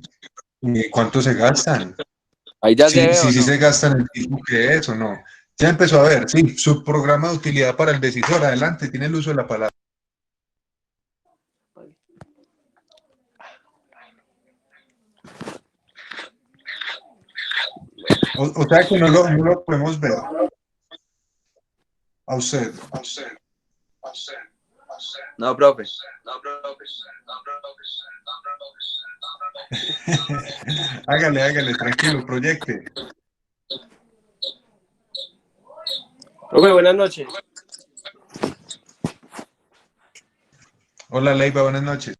Speaker 1: cuánto se gastan.
Speaker 4: Ahí ya se ve o
Speaker 1: Sí
Speaker 4: no.
Speaker 1: se gastan el tiempo que es o no. Ya empezó a ver, sí, su programa de utilidad para el decisor. Adelante, tiene el uso de la palabra. O sea que no lo podemos ver. A usted.
Speaker 4: No, profe.
Speaker 1: Hágale, tranquilo, proyecte.
Speaker 16: Profe, buenas noches.
Speaker 1: Hola, Leiva, buenas noches.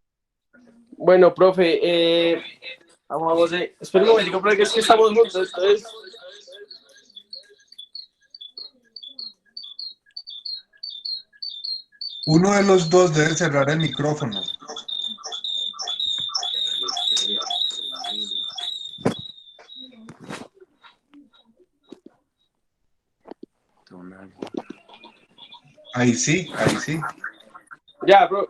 Speaker 16: Bueno, profe, vamos a ver. Espera un momento, profe, que es que estamos juntos, entonces.
Speaker 1: Uno de los dos debe cerrar el micrófono. Ahí sí.
Speaker 16: Ya, bro.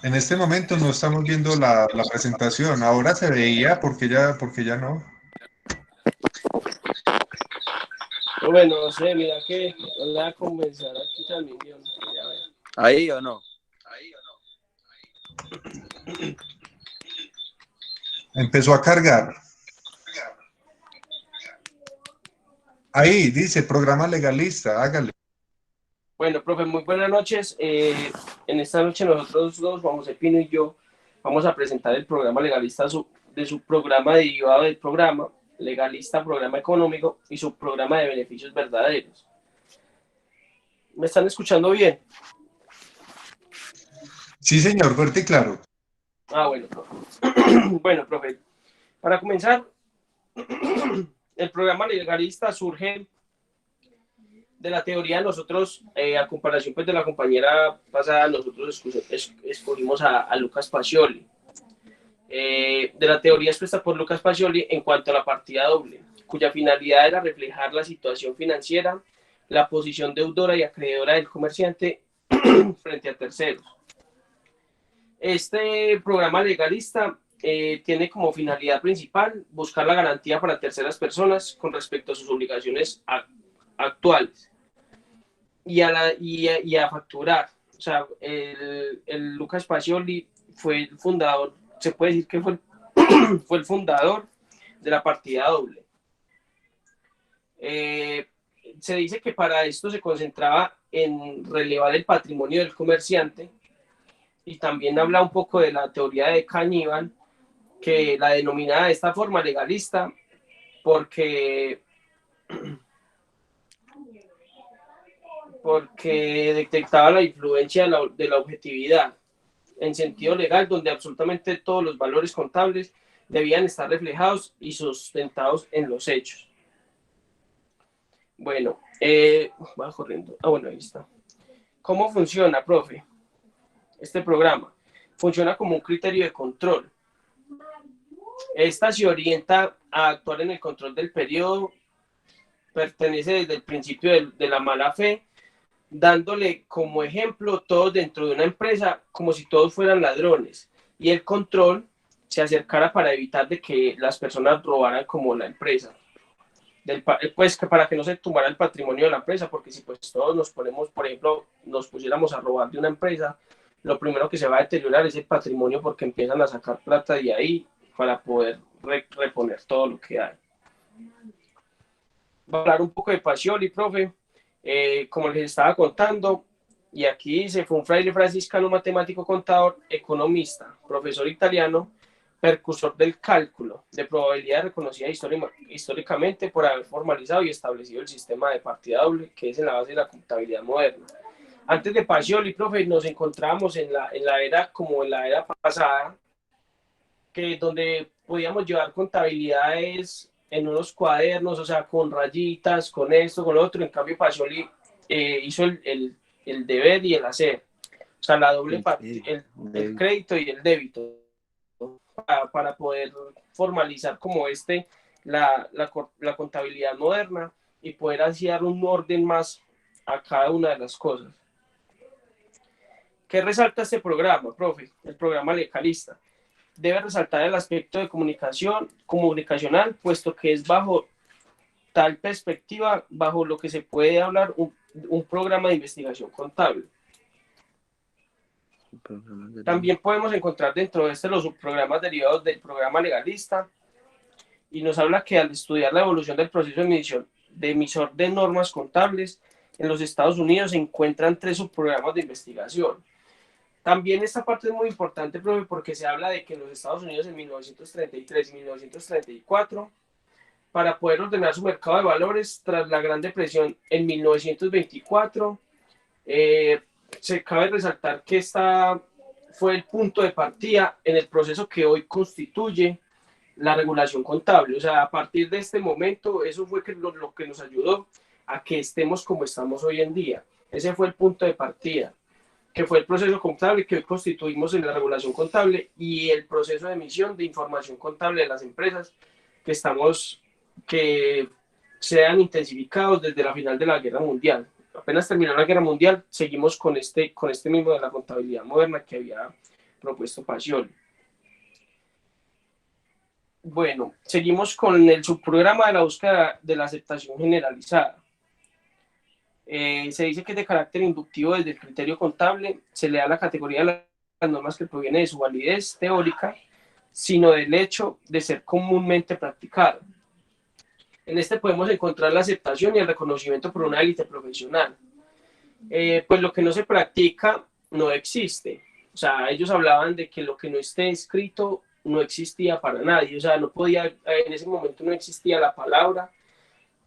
Speaker 1: En este momento no estamos viendo la presentación. Ahora se veía porque ya no.
Speaker 16: Bueno, no sé, mira que no le voy a comenzar aquí transmisión. Ya ve.
Speaker 4: ¿Ahí o no?
Speaker 1: Empezó a cargar. Ahí dice programa legalista, hágale.
Speaker 16: Bueno, profe, muy buenas noches. En esta noche nosotros dos, Juan José Pino y yo, vamos a presentar el programa legalista de su programa derivado del programa legalista, programa económico y su programa de beneficios verdaderos. ¿Me están escuchando bien?
Speaker 1: Sí, señor, fuerte y claro.
Speaker 16: Ah, bueno, profe. Bueno, profe, para comenzar, el programa legalista surge de la teoría. Nosotros, a comparación pues, de la compañera pasada, nosotros escogimos a Lucas Pacioli. De la teoría expuesta por Lucas Pacioli en cuanto a la partida doble, cuya finalidad era reflejar la situación financiera, la posición deudora y acreedora del comerciante frente a terceros. Este programa legalista tiene como finalidad principal buscar la garantía para terceras personas con respecto a sus obligaciones actuales y a facturar. O sea, el Lucas Pacioli fue el fundador, se puede decir que fue el fundador de la partida doble. Se dice que para esto se concentraba en relevar el patrimonio del comerciante, y también habla un poco de la teoría de Cañivan, que la denominaba de esta forma legalista porque detectaba la influencia de la objetividad en sentido legal, donde absolutamente todos los valores contables debían estar reflejados y sustentados en los hechos. Bueno, va corriendo. Bueno, ahí está. ¿Cómo funciona, profe? Este programa funciona como un criterio de control. Esta se orienta a actuar en el control del periodo, pertenece desde el principio de la mala fe, dándole como ejemplo todos dentro de una empresa como si todos fueran ladrones, y el control se acercara para evitar de que las personas robaran como la empresa. pues que para que no se tumbara el patrimonio de la empresa, porque si pues todos nos ponemos, por ejemplo, nos pusiéramos a robar de una empresa, lo primero que se va a deteriorar es el patrimonio porque empiezan a sacar plata de ahí para poder reponer todo lo que hay. Voy a hablar un poco de Pacioli, profe. Como les estaba contando, y aquí dice, fue un fraile franciscano, matemático, contador, economista, profesor italiano, precursor del cálculo de probabilidad reconocida históricamente por haber formalizado y establecido el sistema de partida doble, que es en la base de la contabilidad moderna. Antes de Pacioli, profe, nos encontramos en la era, como en la era pasada, que donde podíamos llevar contabilidades en unos cuadernos, o sea, con rayitas, con esto, con lo otro. En cambio, Pacioli hizo el deber y el hacer, o sea, la doble parte, el crédito y el débito, para poder formalizar como la contabilidad moderna y poder así dar un orden más a cada una de las cosas. ¿Qué resalta este programa, profe? El programa legalista. Debe resaltar el aspecto de comunicacional, puesto que es bajo tal perspectiva, bajo lo que se puede hablar un programa de investigación contable. También podemos encontrar dentro de los subprogramas derivados del programa legalista, y nos habla que al estudiar la evolución del proceso de emisor de normas contables en los Estados Unidos se encuentran 3 subprogramas de investigación. También esta parte es muy importante, profe, porque se habla de que en los Estados Unidos en 1933 y 1934, para poder ordenar su mercado de valores tras la Gran Depresión en 1924, se cabe resaltar que esta fue el punto de partida en el proceso que hoy constituye la regulación contable. O sea, a partir de este momento, eso fue lo que nos ayudó a que estemos como estamos hoy en día. Ese fue el punto de partida, que fue el proceso contable que hoy constituimos en la regulación contable y el proceso de emisión de información contable de las empresas que se han intensificado desde la final de la Guerra Mundial. Apenas terminó la Guerra Mundial, seguimos con este mismo de la contabilidad moderna que había propuesto Pacioli. Bueno, seguimos con el subprograma de la búsqueda de la aceptación generalizada. Se dice que es de carácter inductivo desde el criterio contable, se le da la categoría de las normas que proviene de su validez teórica, sino del hecho de ser comúnmente practicado. En este podemos encontrar la aceptación y el reconocimiento por una élite profesional. Pues lo que no se practica no existe. O sea, ellos hablaban de que lo que no esté escrito no existía para nadie. O sea, no podía, en ese momento no existía la palabra,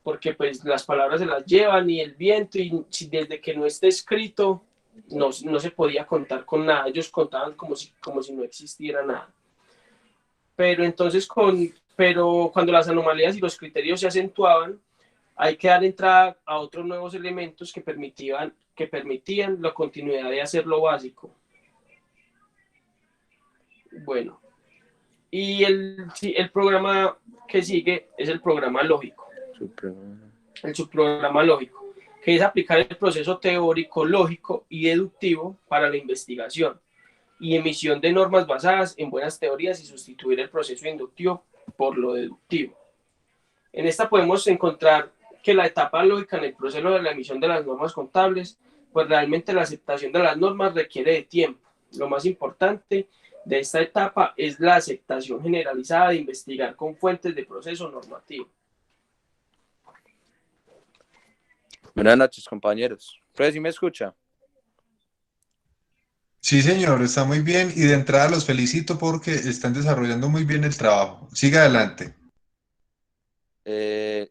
Speaker 16: porque pues las palabras se las llevan y el viento, y desde que no esté escrito no se podía contar con nada. Ellos contaban como si no existiera nada. Pero cuando las anomalías y los criterios se acentuaban, hay que dar entrada a otros nuevos elementos que permitían la continuidad de hacer lo básico. Bueno, y el programa que sigue es el programa lógico. El subprograma lógico, que es aplicar el proceso teórico, lógico y deductivo para la investigación y emisión de normas basadas en buenas teorías y sustituir el proceso inductivo por lo deductivo. En esta podemos encontrar que la etapa lógica en el proceso de la emisión de las normas contables, pues realmente la aceptación de las normas requiere de tiempo. Lo más importante de esta etapa es la aceptación generalizada de investigar con fuentes de proceso normativo.
Speaker 4: Buenas noches, compañeros. ¿Ustedes sí me escucha?
Speaker 1: Sí, señor, está muy bien y de entrada los felicito porque están desarrollando muy bien el trabajo. Siga adelante.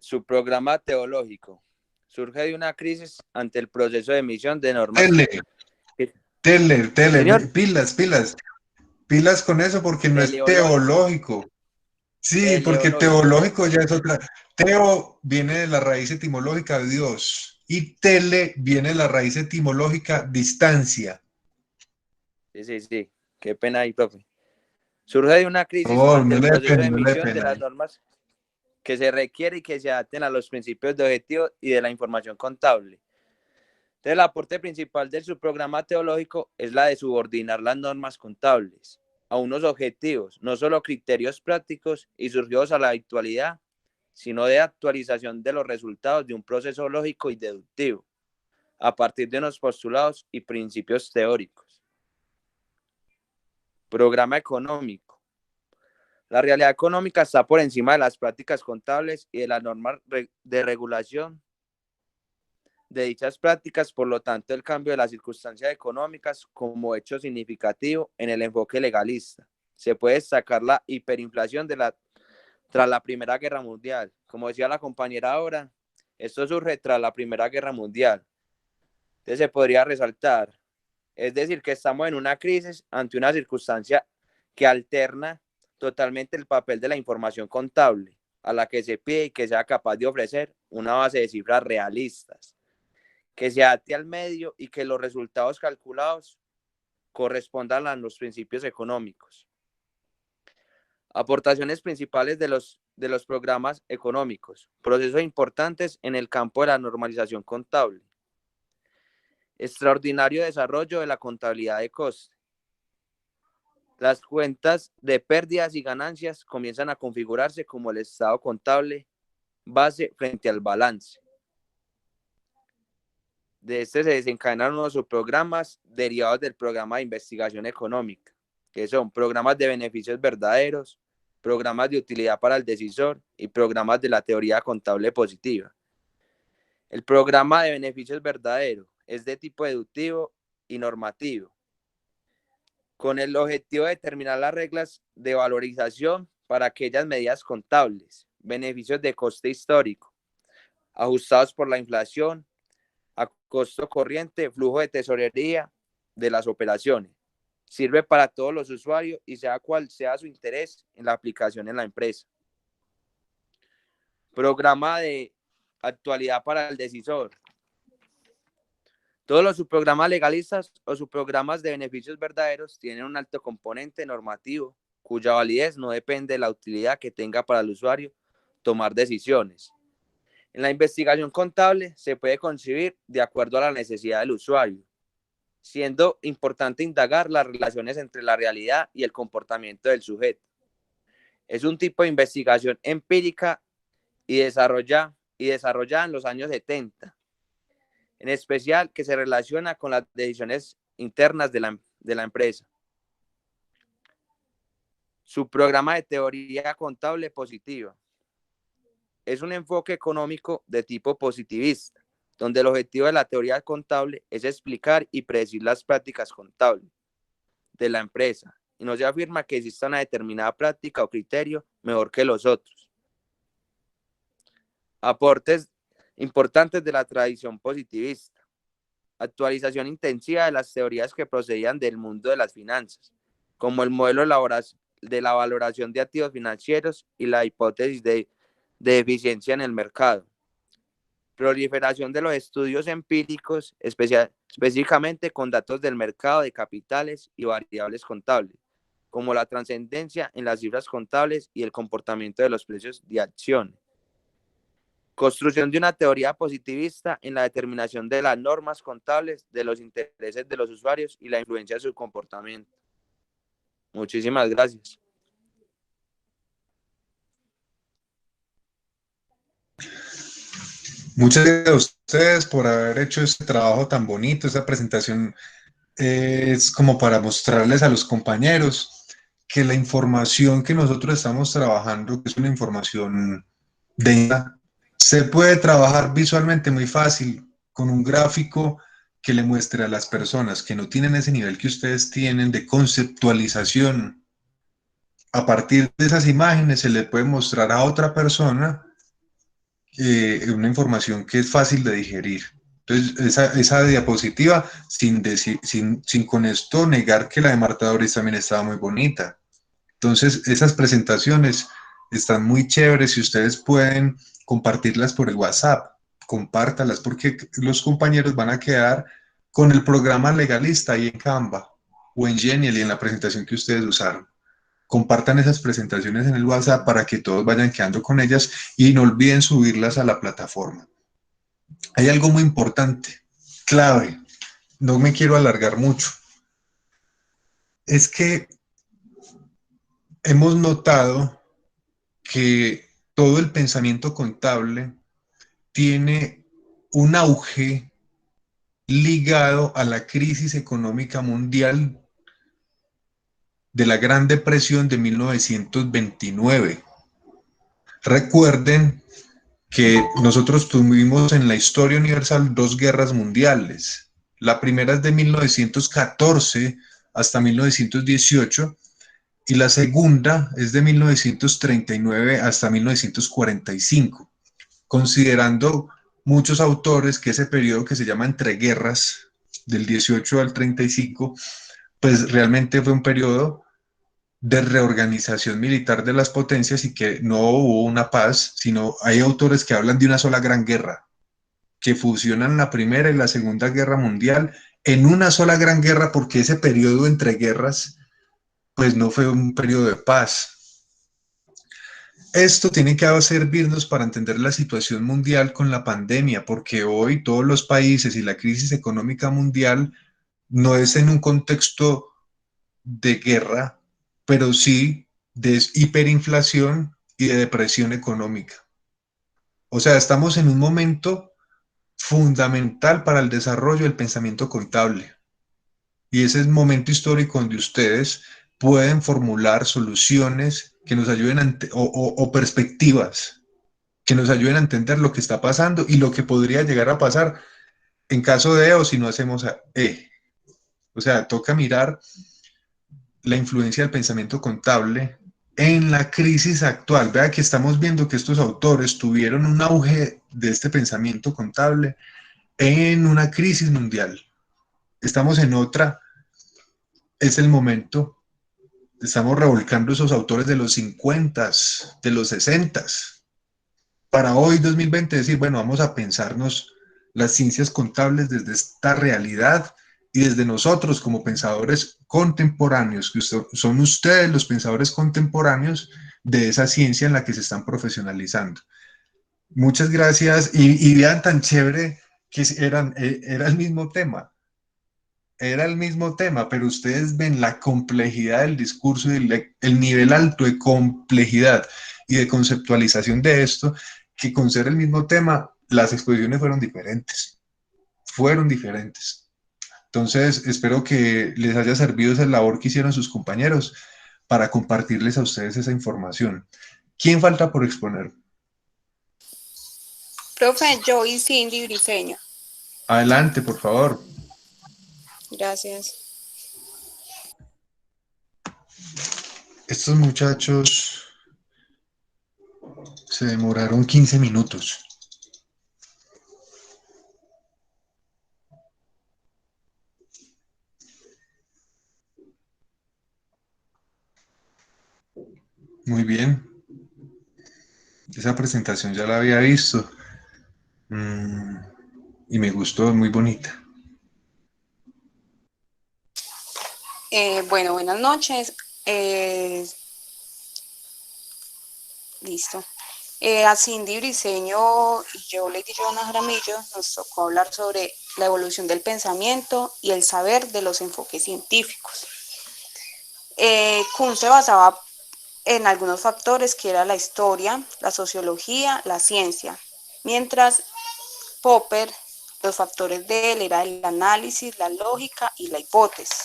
Speaker 4: Su programa teológico surge de una crisis ante el proceso de emisión de normas.
Speaker 1: Teller, pilas con eso porque no es teológico. Sí, porque teológico ya es otra. Teo viene de la raíz etimológica de Dios y tele viene de la raíz etimológica distancia.
Speaker 4: Sí. Qué pena ahí, profe. Surge de una crisis ante el proceso de emisión de las normas que se requiere y que se adapten a los principios de objetivo y de la información contable. Entonces, el aporte principal de su programa teológico es la de subordinar las normas contables a unos objetivos, no solo criterios prácticos y surgidos a la actualidad, sino de actualización de los resultados de un proceso lógico y deductivo, a partir de unos postulados y principios teóricos. Programa económico. La realidad económica está por encima de las prácticas contables y de las normas de regulación de dichas prácticas, por lo tanto, el cambio de las circunstancias económicas como hecho significativo en el enfoque legalista. Se puede destacar la hiperinflación tras la Primera Guerra Mundial. Como decía la compañera ahora, esto surge tras la Primera Guerra Mundial. Entonces se podría resaltar, es decir, que estamos en una crisis ante una circunstancia que alterna totalmente el papel de la información contable, a la que se pide y que sea capaz de ofrecer una base de cifras realistas, que se adapte al medio y que los resultados calculados correspondan a los principios económicos. Aportaciones principales de los programas económicos. Procesos importantes en el campo de la normalización contable. Extraordinario desarrollo de la contabilidad de coste. Las cuentas de pérdidas y ganancias comienzan a configurarse como el estado contable base frente al balance. De este se desencadenaron unos subprogramas derivados del programa de investigación económica, que son programas de beneficios verdaderos, programas de utilidad para el decisor y programas de la teoría contable positiva. El programa de beneficios verdaderos es de tipo deductivo y normativo, con el objetivo de determinar las reglas de valorización para aquellas medidas contables, beneficios de coste histórico, ajustados por la inflación, a costo corriente, flujo de tesorería de las operaciones. Sirve para todos los usuarios y sea cual sea su interés en la aplicación en la empresa. Programa de actualidad para el decisor. Todos los subprogramas legalistas o subprogramas de beneficios verdaderos tienen un alto componente normativo, cuya validez no depende de la utilidad que tenga para el usuario tomar decisiones. En la investigación contable se puede concebir de acuerdo a la necesidad del usuario, siendo importante indagar las relaciones entre la realidad y el comportamiento del sujeto. Es un tipo de investigación empírica y desarrollada en los años 70, en especial que se relaciona con las decisiones internas de la empresa. Su programa de teoría contable positiva. Es un enfoque económico de tipo positivista, donde el objetivo de la teoría contable es explicar y predecir las prácticas contables de la empresa, y no se afirma que exista una determinada práctica o criterio mejor que los otros. Aportes importantes de la tradición positivista. Actualización intensiva de las teorías que procedían del mundo de las finanzas, como el modelo de la valoración de activos financieros y la hipótesis de eficiencia en el mercado. Proliferación de los estudios empíricos, específicamente con datos del mercado de capitales y variables contables, como la trascendencia en las cifras contables y el comportamiento de los precios de acciones. Construcción de una teoría positivista en la determinación de las normas contables, de los intereses de los usuarios y la influencia de su comportamiento. Muchísimas gracias.
Speaker 1: Muchas gracias a ustedes por haber hecho este trabajo tan bonito. Esta presentación es como para mostrarles a los compañeros que la información que nosotros estamos trabajando, que es una información densa, se puede trabajar visualmente muy fácil con un gráfico que le muestre a las personas que no tienen ese nivel que ustedes tienen de conceptualización. A partir de esas imágenes se le puede mostrar a otra persona una información que es fácil de digerir. Entonces, esa diapositiva, sin con esto negar que la de Marta Doris también estaba muy bonita. Entonces, esas presentaciones están muy chéveres. Si ustedes pueden compartirlas por el WhatsApp, compártalas, porque los compañeros van a quedar con el programa legalista ahí en Canva o en Genial y en la presentación que ustedes usaron. Compartan esas presentaciones en el WhatsApp para que todos vayan quedando con ellas y no olviden subirlas a la plataforma. Hay algo muy importante, clave, no me quiero alargar mucho. Es que hemos notado que todo el pensamiento contable tiene un auge ligado a la crisis económica mundial de la Gran Depresión de 1929. Recuerden que nosotros tuvimos en la historia universal 2 guerras mundiales. La primera es de 1914 hasta 1918 y la segunda es de 1939 hasta 1945, considerando muchos autores que ese periodo que se llama entreguerras, del 18 al 35, pues realmente fue un periodo de reorganización militar de las potencias y que no hubo una paz, sino hay autores que hablan de una sola gran guerra, que fusionan la Primera y la Segunda Guerra Mundial en una sola gran guerra, porque ese periodo entre guerras pues no fue un periodo de paz. Esto tiene que servirnos para entender la situación mundial con la pandemia, porque hoy todos los países y la crisis económica mundial no es en un contexto de guerra, pero sí de hiperinflación y de depresión económica. O sea, estamos en un momento fundamental para el desarrollo del pensamiento contable. Y ese es el momento histórico donde ustedes pueden formular soluciones que nos ayuden o perspectivas que nos ayuden a entender lo que está pasando y lo que podría llegar a pasar en caso de o si no hacemos E. O sea, toca mirar la influencia del pensamiento contable en la crisis actual. Vea que estamos viendo que estos autores tuvieron un auge de este pensamiento contable en una crisis mundial. Estamos en otra, es el momento. Estamos revolcando esos autores de los 50, de los 60, para hoy 2020 decir, bueno, vamos a pensarnos las ciencias contables desde esta realidad y desde nosotros como pensadores contemporáneos, que son ustedes los pensadores contemporáneos de esa ciencia en la que se están profesionalizando. Muchas gracias y vean tan chévere que era el mismo tema. Era el mismo tema, pero ustedes ven la complejidad del discurso y el nivel alto de complejidad y de conceptualización de esto, que con ser el mismo tema, las exposiciones fueron diferentes. Fueron diferentes. Entonces, espero que les haya servido esa labor que hicieron sus compañeros para compartirles a ustedes esa información. ¿Quién falta por exponer?
Speaker 3: Profe, yo y Cindy Briceño.
Speaker 1: Adelante, por favor.
Speaker 3: Gracias.
Speaker 1: Estos muchachos se demoraron 15 minutos. Muy bien. Esa presentación ya la había visto. Y me gustó, muy bonita.
Speaker 3: Bueno, buenas noches. Listo. A Cindy Briceño y yo, Lady Joana Jaramillo, nos tocó hablar sobre la evolución del pensamiento y el saber de los enfoques científicos. Kuhn se basaba en algunos factores que era la historia, la sociología, la ciencia, mientras Popper, los factores de él era el análisis, la lógica y la hipótesis.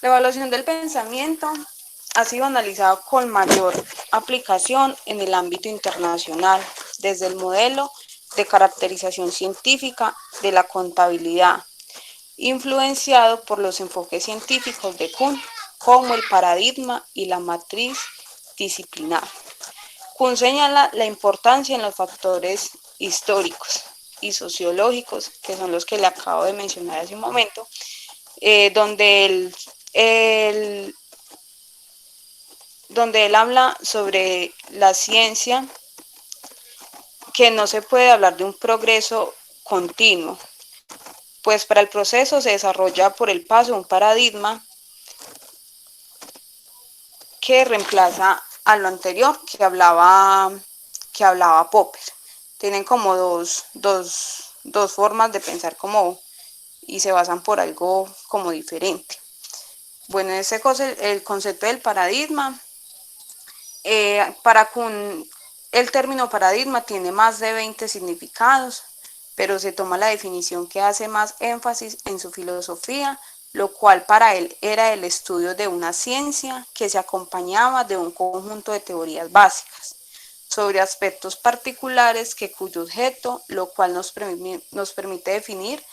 Speaker 3: La evaluación del pensamiento ha sido analizada con mayor aplicación en el ámbito internacional, desde el modelo de caracterización científica de la contabilidad, influenciado por los enfoques científicos de Kuhn, como el paradigma y la matriz disciplinar. Kuhn señala la importancia en los factores históricos y sociológicos, que son los que le acabo de mencionar hace un momento, donde él habla sobre la ciencia, que no se puede hablar de un progreso continuo, pues para el proceso se desarrolla por el paso de un paradigma que reemplaza a lo anterior que hablaba Popper. Tienen como dos formas de pensar y se basan por algo como diferente. Bueno, el concepto del paradigma, para Kuhn, El término paradigma tiene más de 20 significados, pero se toma la definición que hace más énfasis en su filosofía, lo cual para él era el estudio de una ciencia que se acompañaba de un conjunto de teorías básicas sobre aspectos particulares cuyo objeto, lo cual nos permite definir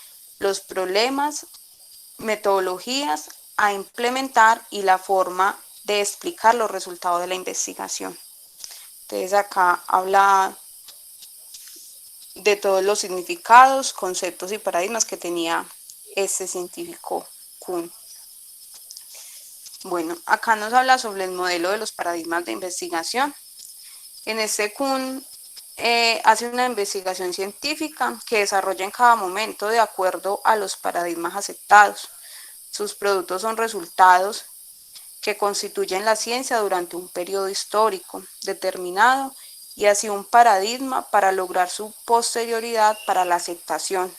Speaker 3: los problemas, metodologías a implementar y la forma de explicar los resultados de la investigación. Entonces acá habla de todos los significados, conceptos y paradigmas que tenía este científico Kuhn. Bueno, acá nos habla sobre el modelo de los paradigmas de investigación. En este Kuhn hace una investigación científica que desarrolla en cada momento de acuerdo a los paradigmas aceptados. Sus productos son resultados que constituyen la ciencia durante un periodo histórico determinado y así un paradigma para lograr su posterioridad para la aceptación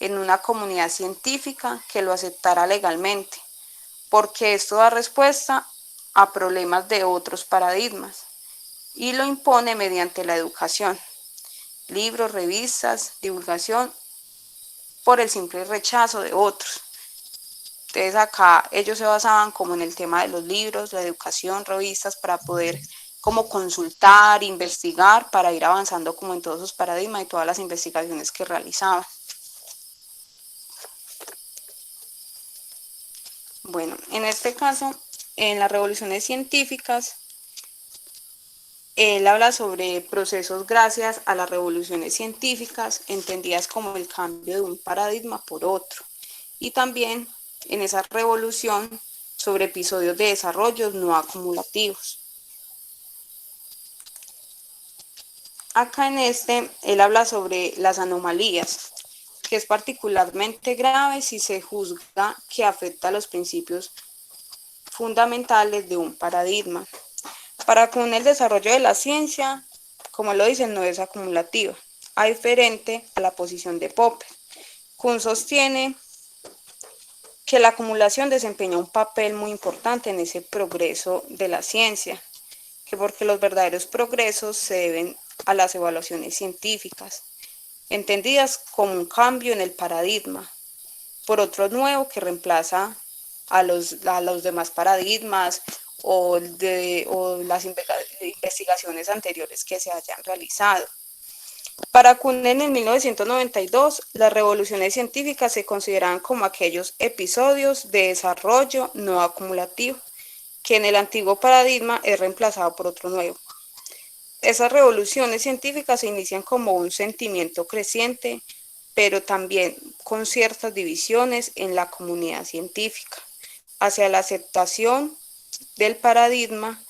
Speaker 3: en una comunidad científica que lo aceptara legalmente, porque esto da respuesta a problemas de otros paradigmas y lo impone mediante la educación, libros, revistas, divulgación, por el simple rechazo de otros. Entonces acá ellos se basaban como en el tema de los libros, la educación, revistas, para poder como consultar, investigar, para ir avanzando como en todos sus paradigmas y todas las investigaciones que realizaban. Bueno, en este caso, en las revoluciones científicas, él habla sobre procesos gracias a las revoluciones científicas, entendidas como el cambio de un paradigma por otro, y también en esa revolución sobre episodios de desarrollos no acumulativos. Acá en él habla sobre las anomalías, que es particularmente grave si se juzga que afecta a los principios fundamentales de un paradigma. Para Kuhn, el desarrollo de la ciencia, como lo dicen, no es acumulativo, a diferente a la posición de Popper. Kuhn sostiene que la acumulación desempeña un papel muy importante en ese progreso de la ciencia, que porque los verdaderos progresos se deben a las evaluaciones científicas, entendidas como un cambio en el paradigma, por otro nuevo que reemplaza a los demás paradigmas o las investigaciones anteriores que se hayan realizado. Para Kuhn, en el 1992, las revoluciones científicas se consideraban como aquellos episodios de desarrollo no acumulativo, que en el antiguo paradigma es reemplazado por otro nuevo. Esas revoluciones científicas se inician como un sentimiento creciente, pero también con ciertas divisiones en la comunidad científica, hacia la aceptación del paradigma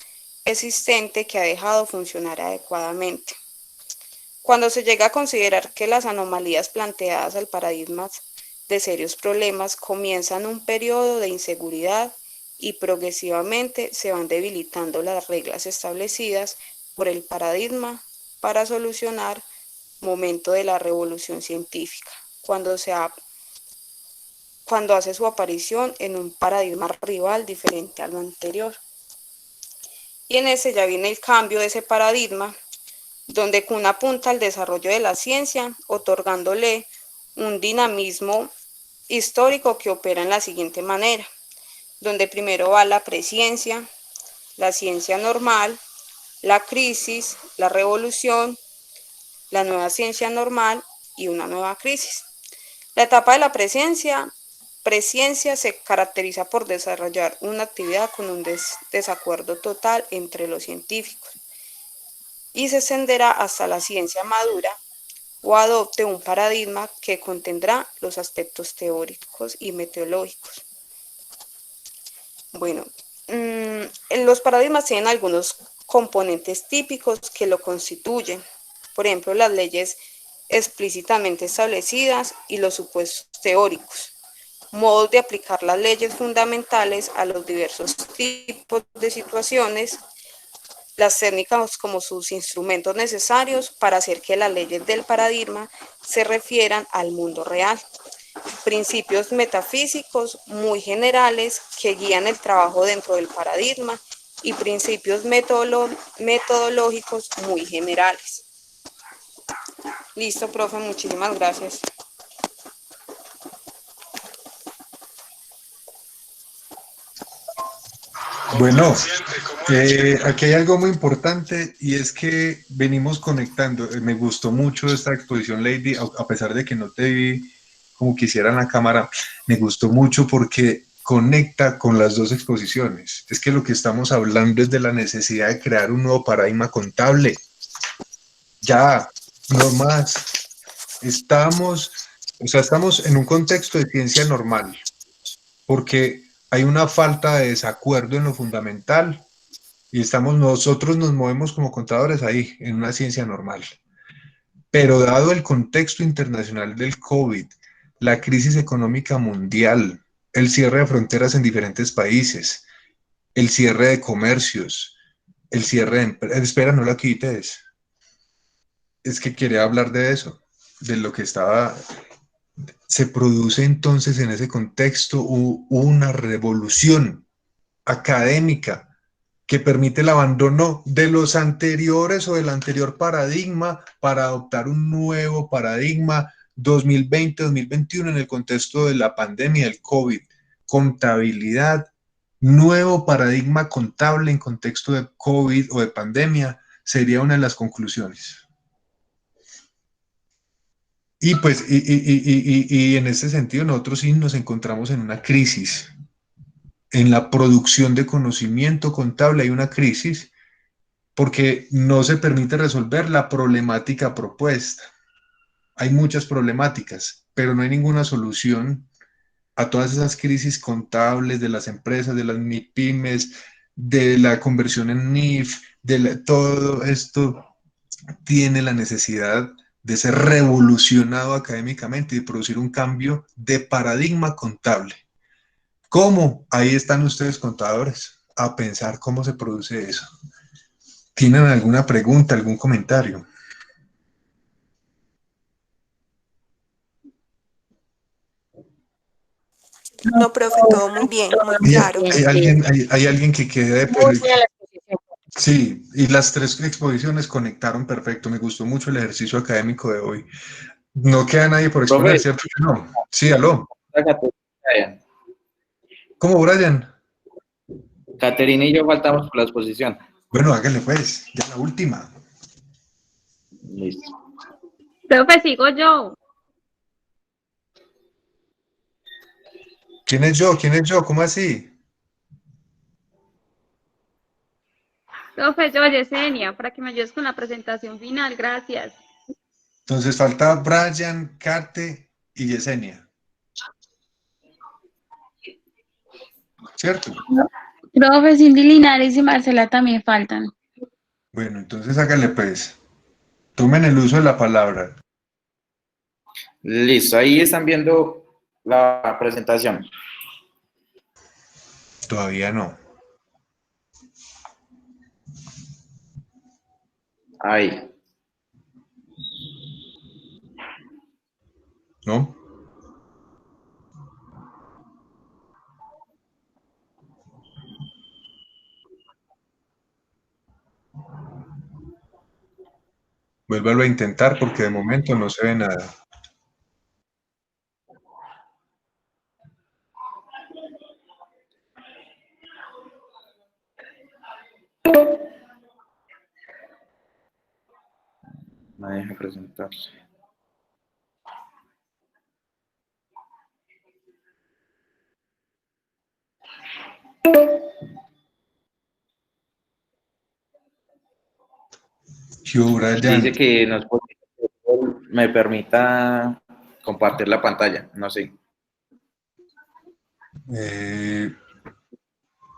Speaker 3: existente que ha dejado funcionar adecuadamente. Cuando se llega a considerar que las anomalías planteadas al paradigma de serios problemas comienzan un periodo de inseguridad y progresivamente se van debilitando las reglas establecidas por el paradigma para solucionar momento de la revolución científica, cuando hace su aparición en un paradigma rival diferente a lo anterior. Y en ese ya viene el cambio de ese paradigma, donde Kuhn apunta al desarrollo de la ciencia, otorgándole un dinamismo histórico que opera en la siguiente manera, donde primero va la presciencia, la ciencia normal, la crisis, la revolución, la nueva ciencia normal y una nueva crisis. La etapa de la presciencia se caracteriza por desarrollar una actividad con un desacuerdo total entre los científicos y se extenderá hasta la ciencia madura o adopte un paradigma que contendrá los aspectos teóricos y metodológicos. Bueno, los paradigmas tienen algunos componentes típicos que lo constituyen, por ejemplo, las leyes explícitamente establecidas y los supuestos teóricos, modos de aplicar las leyes fundamentales a los diversos tipos de situaciones, las técnicas como sus instrumentos necesarios para hacer que las leyes del paradigma se refieran al mundo real, principios metafísicos muy generales que guían el trabajo dentro del paradigma y principios metodológicos muy generales. Listo, profe, muchísimas gracias.
Speaker 1: Bueno, aquí hay algo muy importante y es que venimos conectando. Me gustó mucho esta exposición, Lady, a pesar de que no te vi como quisiera en la cámara, me gustó mucho porque conecta con las dos exposiciones. Es que lo que estamos hablando es de la necesidad de crear un nuevo paradigma contable. Ya, no más. Estamos en un contexto de ciencia normal, porque hay una falta de desacuerdo en lo fundamental y nosotros nos movemos como contadores ahí, en una ciencia normal. Pero dado el contexto internacional del COVID, la crisis económica mundial, el cierre de fronteras en diferentes países, el cierre de comercios, el cierre de empresas. Espera, no la quites. Es que quería hablar de eso, de lo que se produce entonces en ese contexto una revolución académica que permite el abandono de los anteriores o del anterior paradigma para adoptar un nuevo paradigma 2020-2021 en el contexto de la pandemia del COVID. Contabilidad, nuevo paradigma contable en contexto de COVID o de pandemia sería una de las conclusiones. Y pues, y en ese sentido, nosotros sí nos encontramos en una crisis. En la producción de conocimiento contable hay una crisis porque no se permite resolver la problemática propuesta. Hay muchas problemáticas, pero no hay ninguna solución a todas esas crisis contables de las empresas, de las MIPYMES, de la conversión en NIF, todo esto tiene la necesidad de ser revolucionado académicamente y de producir un cambio de paradigma contable. ¿Cómo? Ahí están ustedes, contadores, a pensar cómo se produce eso. ¿Tienen alguna pregunta, algún comentario?
Speaker 10: No, profe, todo muy bien, muy claro.
Speaker 1: ¿Hay alguien que quede? Sí, y las tres exposiciones conectaron perfecto. Me gustó mucho el ejercicio académico de hoy. No queda nadie por exponer,
Speaker 13: Profe,
Speaker 1: ¿cierto que no? Sí, aló. ¿Cómo, Brian?
Speaker 13: Caterina y yo faltamos por la exposición.
Speaker 1: Bueno, hágale pues, ya la última.
Speaker 13: Listo.
Speaker 5: Profe, sigo yo.
Speaker 1: ¿Quién es yo? ¿Quién es yo? ¿Cómo así?
Speaker 5: Profe, yo, Yesenia, para que me ayudes con la presentación final. Gracias.
Speaker 1: Entonces falta Brian, Kate y Yesenia. ¿Cierto?
Speaker 6: Profe, Cindy Linares y Marcela también faltan.
Speaker 1: Bueno, entonces hágale pues. Tomen el uso de la palabra.
Speaker 13: Listo, ahí están viendo la presentación.
Speaker 1: Todavía no.
Speaker 13: Ahí.
Speaker 1: ¿No? Vuélvalo a intentar porque de momento no se ve nada.
Speaker 13: Me deja presentarse. Dice que me permita compartir la pantalla, no sé.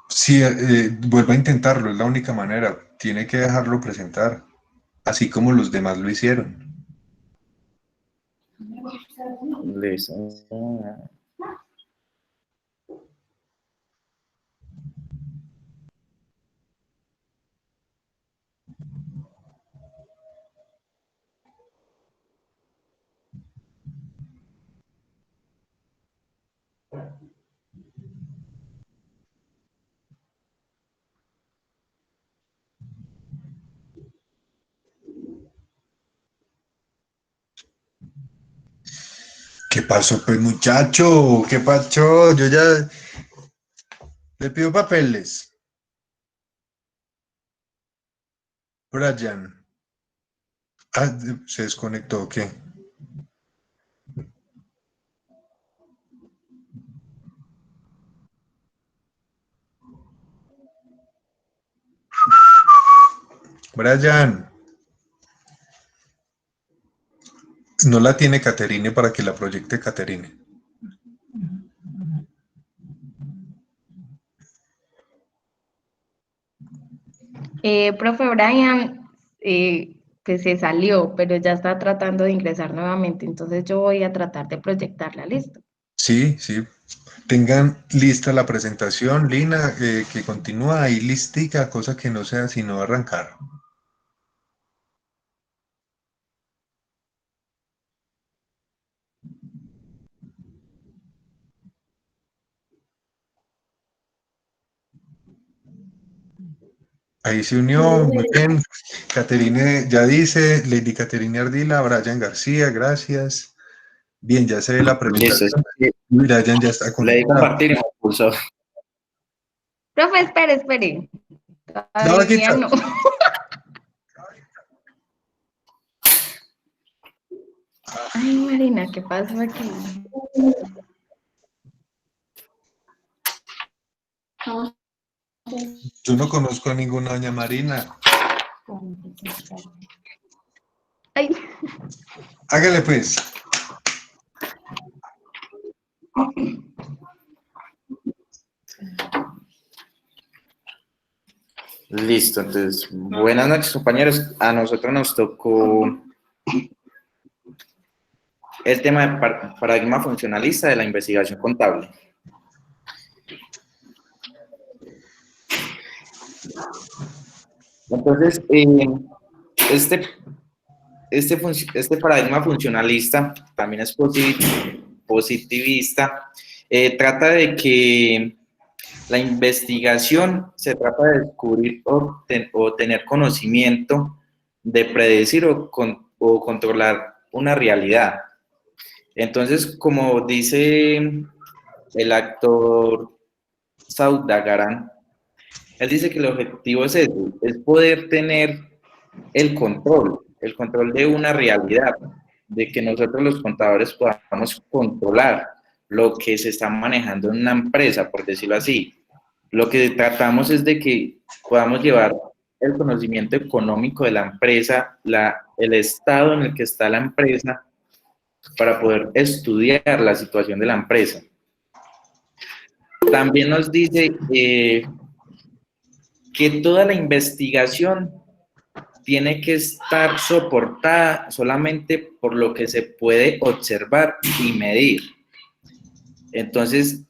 Speaker 1: Sí, vuelva a intentarlo, es la única manera. Tiene que dejarlo presentar, así como los demás lo hicieron.
Speaker 13: Listo.
Speaker 1: ¿Qué pasó, pues, muchacho? ¿Qué pasó? Yo ya le pido papeles. Brian. Ah, se desconectó, ¿qué? Brian. No la tiene Caterine para que la proyecte Caterine.
Speaker 11: Profe Brian, pues se salió, pero ya está tratando de ingresar nuevamente, entonces yo voy a tratar de proyectarla, ¿listo?
Speaker 1: Sí, sí. Tengan lista la presentación, Lina, que continúa ahí listica, cosa que no sea sino arrancar. Ahí se unió, muy bien. Caterine ya dice, Lady Caterine Ardila, Brian García, gracias. Bien, ya se ve la presentación. Brian ya está
Speaker 13: Le di
Speaker 1: conectado.
Speaker 13: compartir y me pulsó.
Speaker 11: Profe, espere.
Speaker 1: No, aquí
Speaker 11: Todavía no. Ay, Marina, ¿qué pasó aquí?
Speaker 1: Yo no conozco a ninguna doña Marina.
Speaker 11: Ay.
Speaker 1: Hágale pues.
Speaker 13: Listo, entonces, buenas noches, compañeros. A nosotros nos tocó el tema de paradigma funcionalista de la investigación contable. Entonces, este paradigma funcionalista también es positivista. Trata de que la investigación se trata de descubrir o tener conocimiento, de predecir o controlar una realidad. Entonces, como dice el actor Saudargan, él dice que el objetivo es ese, es poder tener el control de una realidad, de que nosotros los contadores podamos controlar lo que se está manejando en una empresa, por decirlo así. Lo que tratamos es de que podamos llevar el conocimiento económico de la empresa, el estado en el que está la empresa, para poder estudiar la situación de la empresa. También nos dice que toda la investigación tiene que estar soportada solamente por lo que se puede observar y medir. Entonces,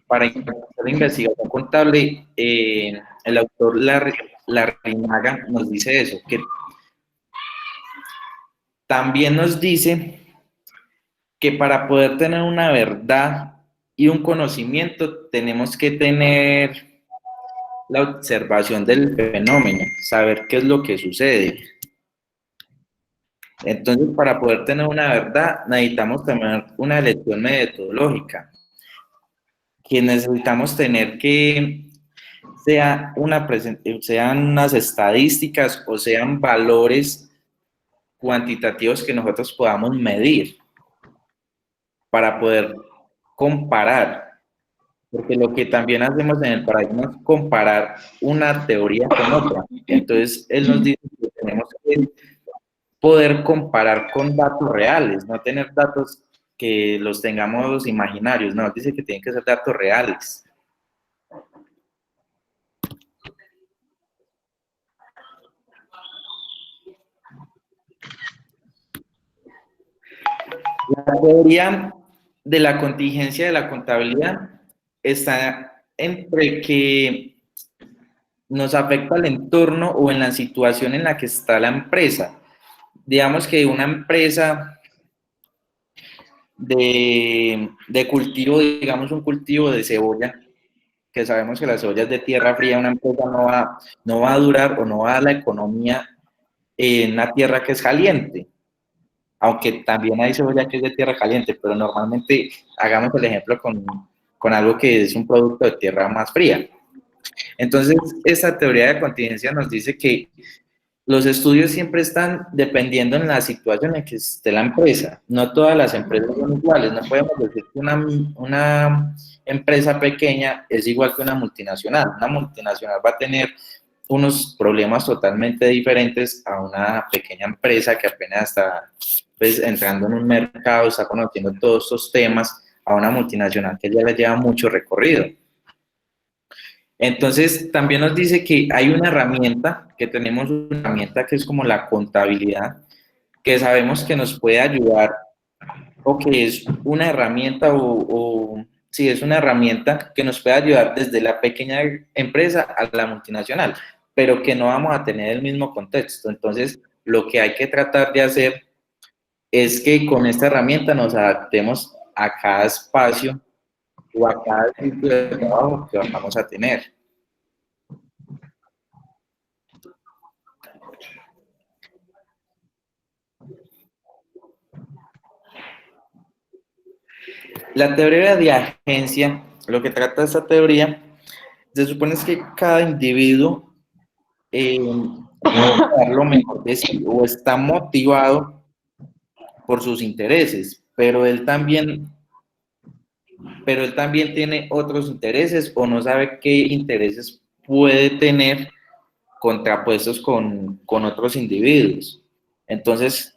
Speaker 13: para la investigación contable, el autor Larrinaga nos dice eso, que también nos dice que para poder tener una verdad y un conocimiento tenemos que tener la observación del fenómeno, saber qué es lo que sucede. Entonces, para poder tener una verdad, necesitamos tener una elección metodológica, que necesitamos tener que sean unas estadísticas o sean valores cuantitativos que nosotros podamos medir para poder comparar. Porque lo que también hacemos en el paradigma es comparar una teoría con otra. Entonces, él nos dice que tenemos que poder comparar con datos reales, no tener datos que los tengamos imaginarios, no, dice que tienen que ser datos reales. La teoría de la contingencia de la contabilidad está entre que nos afecta al entorno o en la situación en la que está la empresa. Digamos que una empresa de cultivo, digamos un cultivo de cebolla, que sabemos que la cebolla es de tierra fría, una empresa no va a durar o no va a dar la economía en una tierra que es caliente. aunque también hay cebolla que es de tierra caliente, pero normalmente hagamos el ejemplo con algo que es un producto de tierra más fría. Entonces, esta teoría de contingencia nos dice que los estudios siempre están dependiendo en la situación en que esté la empresa. No todas las empresas son iguales. No podemos decir que una empresa pequeña es igual que una multinacional. Una multinacional va a tener unos problemas totalmente diferentes a una pequeña empresa que apenas está pues, entrando en un mercado, está conociendo todos estos temas, a una multinacional que ya le lleva mucho recorrido. Entonces, también nos dice que hay una herramienta, que tenemos una herramienta que es como la contabilidad, que sabemos que nos puede ayudar, o que es una herramienta, sí, es una herramienta que nos puede ayudar desde la pequeña empresa a la multinacional, pero que no vamos a tener el mismo contexto. Entonces, lo que hay que tratar de hacer es que con esta herramienta nos adaptemos a cada espacio o a cada sitio de trabajo que vamos a tener. La teoría de agencia, lo que trata esta teoría, se supone es que cada individuo puede dar lo mejor de sí o está motivado por sus intereses, pero él también tiene otros intereses o no sabe qué intereses puede tener contrapuestos con otros individuos. Entonces,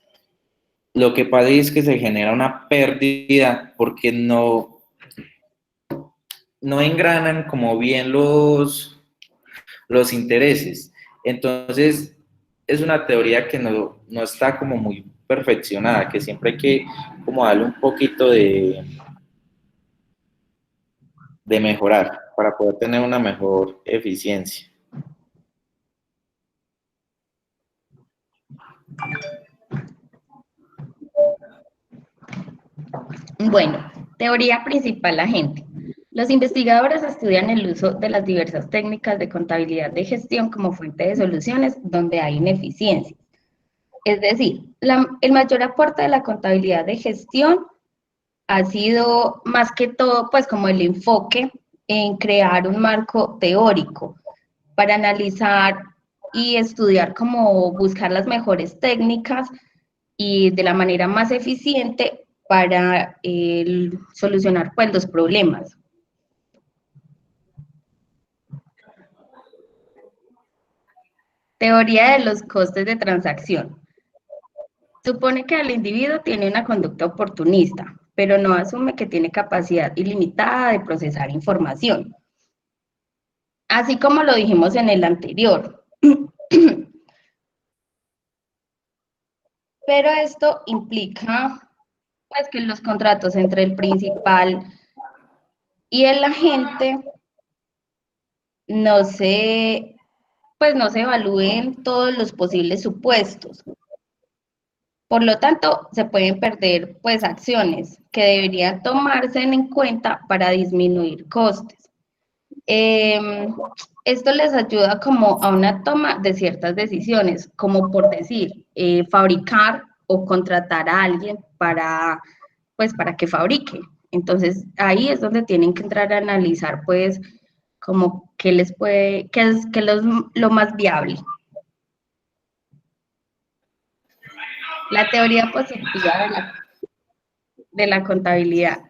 Speaker 13: lo que pasa es que se genera una pérdida porque no engranan como bien los intereses. Entonces, es una teoría que no está como muy perfeccionada, que siempre hay que como darle un poquito de mejorar para poder tener una mejor eficiencia.
Speaker 11: Bueno, teoría principal agente. Los investigadores estudian el uso de las diversas técnicas de contabilidad de gestión como fuente de soluciones donde hay ineficiencias. Es decir, el mayor aporte de la contabilidad de gestión ha sido más que todo, pues como el enfoque en crear un marco teórico para analizar y estudiar cómo buscar las mejores técnicas y de la manera más eficiente para solucionar pues los problemas. Teoría de los costes de transacción. Supone que el individuo tiene una conducta oportunista, pero no asume que tiene capacidad ilimitada de procesar información. Así como lo dijimos en el anterior. Pero esto implica pues, que los contratos entre el principal y el agente no se evalúen todos los posibles supuestos. Por lo tanto, se pueden perder pues acciones que deberían tomarse en cuenta para disminuir costes. Esto les ayuda como a una toma de ciertas decisiones, como por decir, fabricar o contratar a alguien para que fabrique. Entonces, ahí es donde tienen que entrar a analizar pues como qué es lo más viable. La teoría positiva de la contabilidad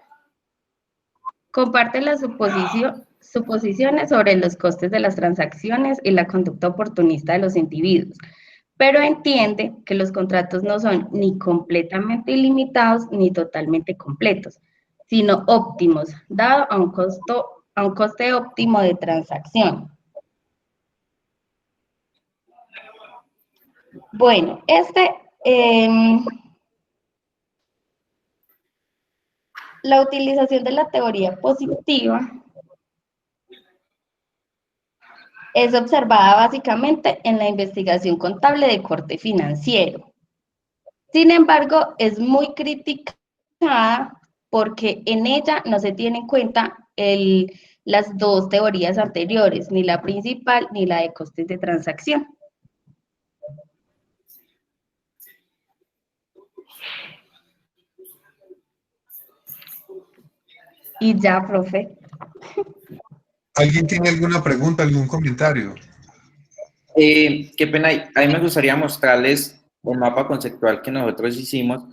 Speaker 11: comparte las suposiciones sobre los costes de las transacciones y la conducta oportunista de los individuos, pero entiende que los contratos no son ni completamente ilimitados ni totalmente completos, sino óptimos, dado a un coste óptimo de transacción. Bueno, la utilización de la teoría positiva es observada básicamente en la investigación contable de corte financiero. Sin embargo, es muy criticada porque en ella no se tiene en cuenta las dos teorías anteriores, ni la principal ni la de costes de transacción. Y ya, profe.
Speaker 1: ¿Alguien tiene alguna pregunta, algún comentario?
Speaker 13: Qué pena, a mí me gustaría mostrarles el mapa conceptual que nosotros hicimos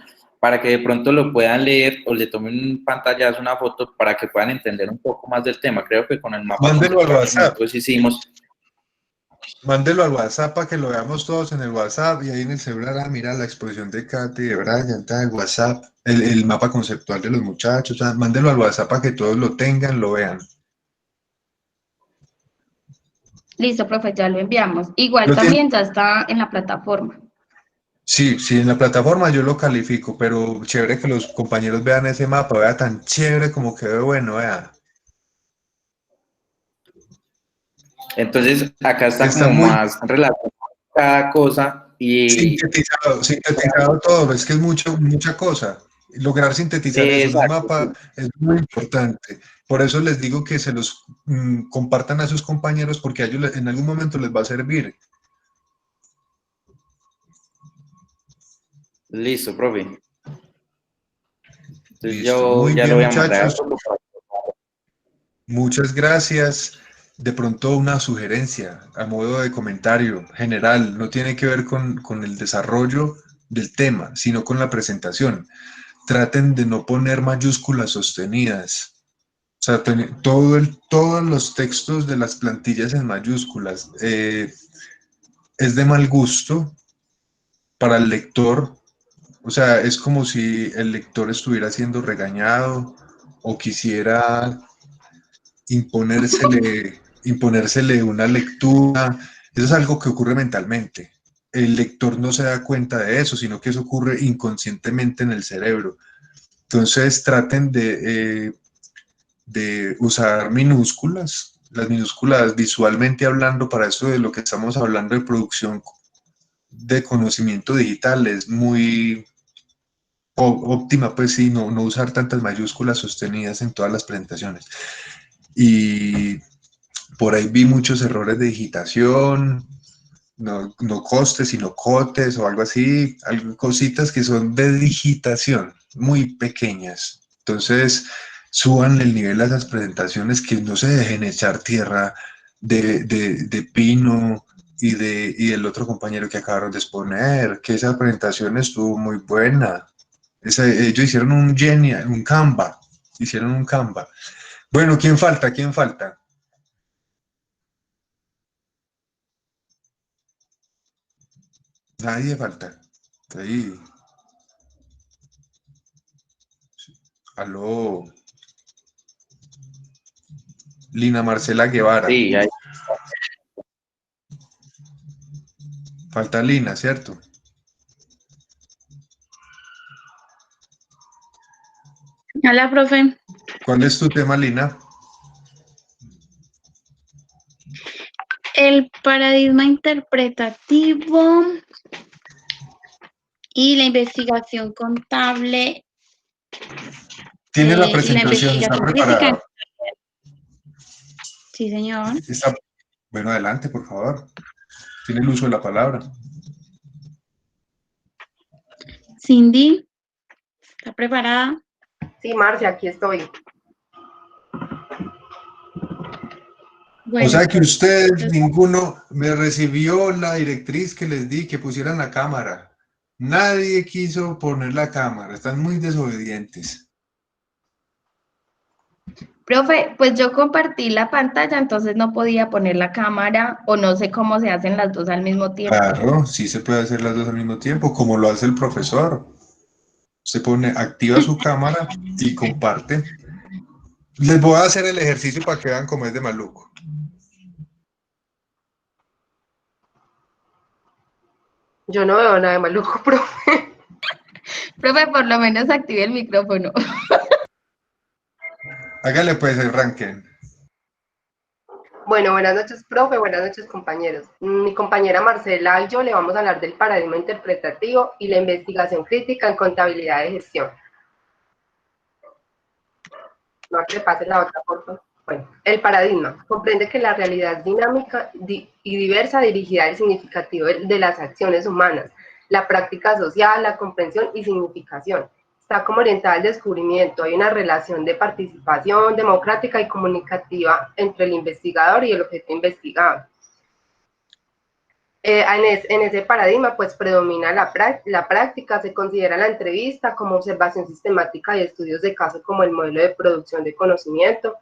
Speaker 13: para que de pronto lo puedan leer o le tomen un pantallazo, una foto, para que puedan entender un poco más del tema. Creo que con el mapa
Speaker 1: Mándelo al
Speaker 13: conceptual que
Speaker 1: WhatsApp.
Speaker 13: nosotros hicimos.
Speaker 1: Mándelo al WhatsApp para que lo veamos todos en el WhatsApp y ahí en el celular, mira la exposición de Katy, de Brian, está el WhatsApp, el mapa conceptual de los muchachos, mándelo al WhatsApp para que todos lo tengan, lo vean.
Speaker 11: Listo, profe, ya lo enviamos. Igual
Speaker 1: ¿Lo
Speaker 11: también ya está en la plataforma.
Speaker 1: Sí, en la plataforma yo lo califico, pero chévere que los compañeros vean ese mapa, vea tan chévere como que ve bueno, vea.
Speaker 13: Entonces, acá está como
Speaker 1: muy
Speaker 13: más relacionado cada cosa y...
Speaker 1: Sintetizado todo, es que es mucha cosa. Lograr sintetizar eso en un mapa es muy importante. Por eso les digo que se los compartan a sus compañeros porque a ellos en algún momento les va a servir.
Speaker 13: Listo, profe. Entonces
Speaker 1: Listo. Muy
Speaker 13: ya
Speaker 1: bien,
Speaker 13: lo voy a mandar.
Speaker 1: muchachos. Muchas gracias. De pronto una sugerencia a modo de comentario general, no tiene que ver con el desarrollo del tema, sino con la presentación. Traten de no poner mayúsculas sostenidas. O sea, todos los textos de las plantillas en mayúsculas. Es de mal gusto para el lector. O sea, es como si el lector estuviera siendo regañado o quisiera imponérsele una lectura. Eso es algo que ocurre mentalmente. El lector no se da cuenta de eso, sino que eso ocurre inconscientemente en el cerebro. Entonces traten de usar minúsculas, las minúsculas visualmente hablando, para eso de lo que estamos hablando de producción de conocimiento digital, es muy óptima, pues sí, no usar tantas mayúsculas sostenidas en todas las presentaciones. Y por ahí vi muchos errores de digitación, no costes, sino cotes o algo así, cositas que son de digitación, muy pequeñas. Entonces, suban el nivel a esas presentaciones, que no se dejen echar tierra de Pino y del otro compañero que acabaron de exponer, que esa presentación estuvo muy buena. Ellos hicieron un Canva, hicieron un Canva. Bueno, ¿quién falta? ¿Quién falta? Nadie falta. Ahí. Aló. Lina Marcela Guevara.
Speaker 13: Sí, ahí.
Speaker 1: Falta Lina, ¿cierto?
Speaker 6: Hola, profe.
Speaker 1: ¿Cuál es tu tema, Lina?
Speaker 6: El paradigma interpretativo y la investigación contable.
Speaker 1: ¿Tiene la
Speaker 6: Y
Speaker 1: presentación? ¿Está preparada?
Speaker 6: Sí, señor.
Speaker 1: Bueno, adelante, por favor. Tiene el uso de la palabra.
Speaker 6: Cindy, ¿está preparada?
Speaker 17: Sí, Marcia, aquí estoy.
Speaker 1: Bueno, o sea que ustedes, ninguno me recibió la directriz que les di, que pusieran la cámara. Nadie quiso poner la cámara, están muy desobedientes.
Speaker 11: Profe, pues yo compartí la pantalla, entonces no podía poner la cámara, o no sé cómo se hacen las dos al mismo tiempo.
Speaker 1: Claro, sí se puede hacer las dos al mismo tiempo, como lo hace el profesor. Se activa su cámara y comparte. Les voy a hacer el ejercicio para que vean cómo es de maluco.
Speaker 17: Yo no veo nada de maluco, profe.
Speaker 11: Profe, por lo menos active el micrófono.
Speaker 1: Hágale pues, arranquen.
Speaker 17: Bueno, buenas noches, profe, buenas noches, compañeros. Mi compañera Marcela y yo le vamos a hablar del paradigma interpretativo y la investigación crítica en contabilidad de gestión. No, que pase la otra, por favor. Bueno, el paradigma comprende que la realidad dinámica y diversa, dirigida al significativo de las acciones humanas, la práctica social, la comprensión y significación. Está como orientada al descubrimiento. Hay una relación de participación democrática y comunicativa entre el investigador y el objeto investigado. En ese paradigma, pues predomina la práctica, se considera la entrevista como observación sistemática y estudios de caso como el modelo de producción de conocimiento,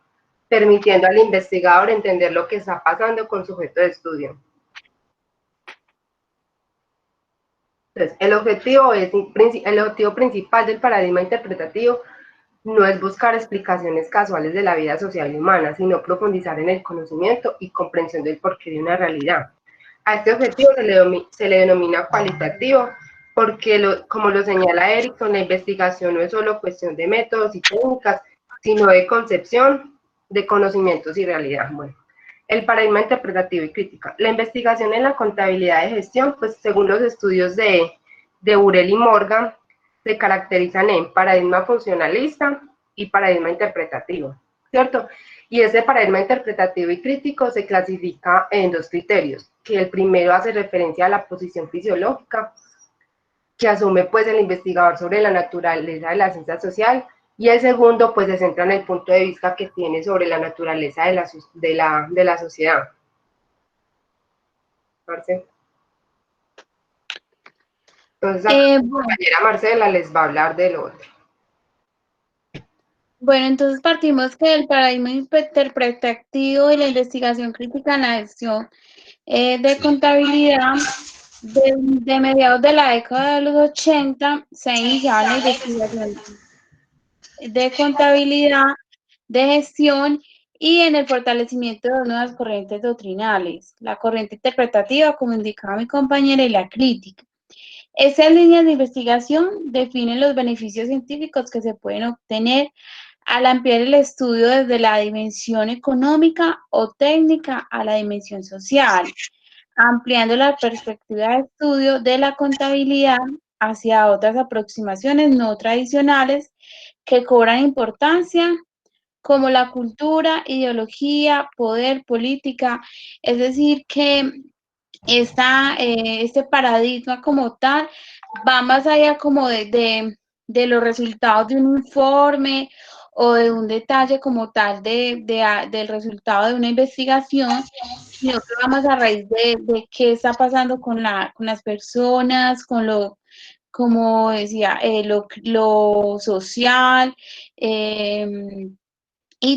Speaker 17: permitiendo al investigador entender lo que está pasando con su objeto de estudio. Entonces, el objetivo principal del paradigma interpretativo no es buscar explicaciones casuales de la vida social y humana, sino profundizar en el conocimiento y comprensión del porqué de una realidad. A este objetivo se le denomina cualitativo, porque como lo señala Erickson, la investigación no es solo cuestión de métodos y técnicas, sino de concepción, de conocimientos y realidad. Bueno, el paradigma interpretativo y crítica. La investigación en la contabilidad de gestión, pues según los estudios de Burel y Morgan, se caracterizan en paradigma funcionalista y paradigma interpretativo, ¿cierto? Y ese paradigma interpretativo y crítico se clasifica en dos criterios, que el primero hace referencia a la posición fisiológica que asume pues el investigador sobre la naturaleza de la ciencia social, y el segundo pues se centra en el punto de vista que tiene sobre la naturaleza de la sociedad. Marce. Entonces, la compañera Marcela les va a hablar del otro.
Speaker 6: Bueno, entonces partimos que el paradigma interpretativo y la investigación crítica en la gestión de contabilidad de mediados de la década de los 80 se iniciaba la investigación de contabilidad, de gestión y en el fortalecimiento de nuevas corrientes doctrinales, la corriente interpretativa, como indicaba mi compañera, y la crítica. Esas líneas de investigación definen los beneficios científicos que se pueden obtener al ampliar el estudio desde la dimensión económica o técnica a la dimensión social, ampliando la perspectiva de estudio de la contabilidad hacia otras aproximaciones no tradicionales que cobran importancia, como la cultura, ideología, poder, política. Es decir, que este paradigma como tal va más allá como de los resultados de un informe o de un detalle como tal del resultado de una investigación, sino que va más a raíz de qué está pasando con las personas, con lo, como decía, lo social, y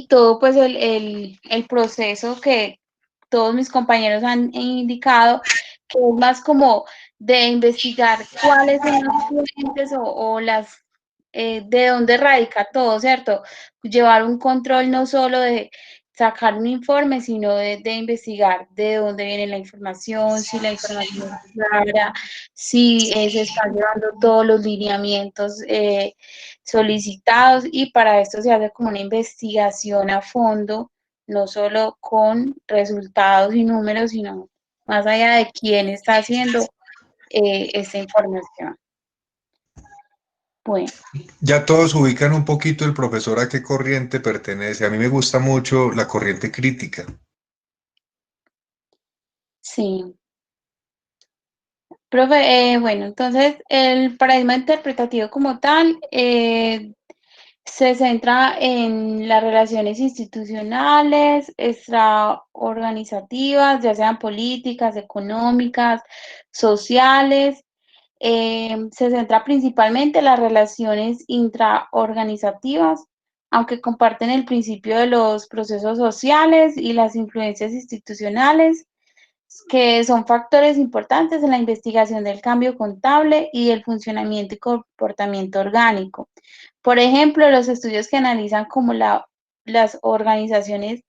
Speaker 6: todo pues el proceso que todos mis compañeros han indicado, que es más como de investigar cuáles son las fuentes o las, de dónde radica todo, ¿cierto? Llevar un control no solo de sacar un informe, sino de investigar de dónde viene la información, si la información es clara, si se están llevando todos los lineamientos solicitados, y para esto se hace como una investigación a fondo, no solo con resultados y números, sino más allá de quién está haciendo esta información. Bueno.
Speaker 1: Ya todos ubican un poquito el profesor a qué corriente pertenece. A mí me gusta mucho la corriente crítica.
Speaker 6: Sí. Profe, bueno, entonces el paradigma interpretativo como tal se centra en las relaciones institucionales, extraorganizativas, ya sean políticas, económicas, sociales. Se centra principalmente en las relaciones intraorganizativas, aunque comparten el principio de los procesos sociales y las influencias institucionales, que son factores importantes en la investigación del cambio contable y del funcionamiento y comportamiento orgánico. Por ejemplo, los estudios que analizan como las organizaciones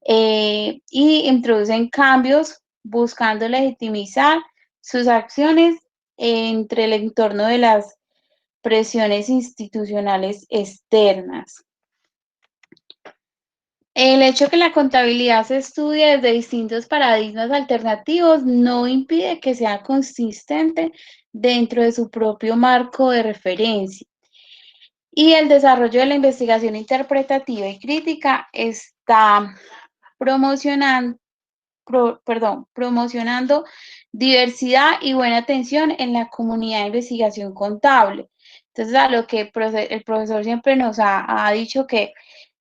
Speaker 6: y introducen cambios buscando legitimizar sus acciones entre el entorno de las presiones institucionales externas. El hecho que la contabilidad se estudie desde distintos paradigmas alternativos no impide que sea consistente dentro de su propio marco de referencia. Y el desarrollo de la investigación interpretativa y crítica está promocionando promocionando diversidad y buena atención en la comunidad de investigación contable. Entonces, a lo que el profesor siempre nos ha dicho que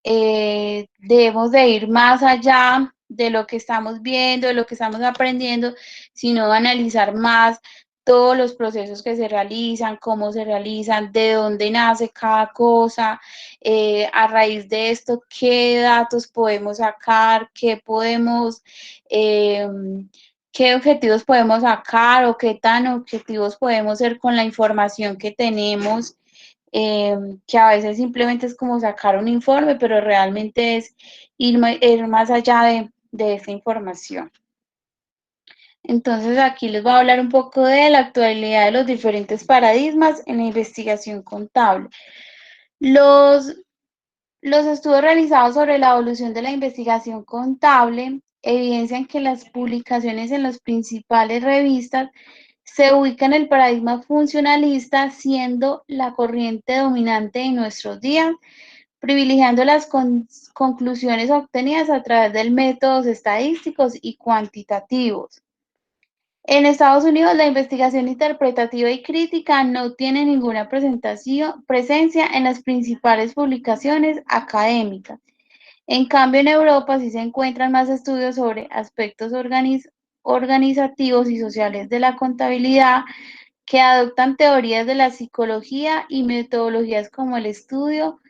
Speaker 6: debemos de ir más allá de lo que estamos viendo, de lo que estamos aprendiendo, sino analizar más todos los procesos que se realizan, cómo se realizan, de dónde nace cada cosa, a raíz de esto, qué datos podemos sacar, qué objetivos podemos sacar o qué tan objetivos podemos ser con la información que tenemos, que a veces simplemente es como sacar un informe, pero realmente es ir más allá de esa información. Entonces aquí les voy a hablar un poco de la actualidad de los diferentes paradigmas en la investigación contable. Los estudios realizados sobre la evolución de la investigación contable evidencian que las publicaciones en las principales revistas se ubican en el paradigma funcionalista, siendo la corriente dominante en nuestros días, privilegiando las conclusiones obtenidas a través de métodos estadísticos y cuantitativos. En Estados Unidos, la investigación interpretativa y crítica no tiene ninguna presencia en las principales publicaciones académicas. En cambio, en Europa sí se encuentran más estudios sobre aspectos organizativos y sociales de la contabilidad, que adoptan teorías de la psicología y metodologías como el estudio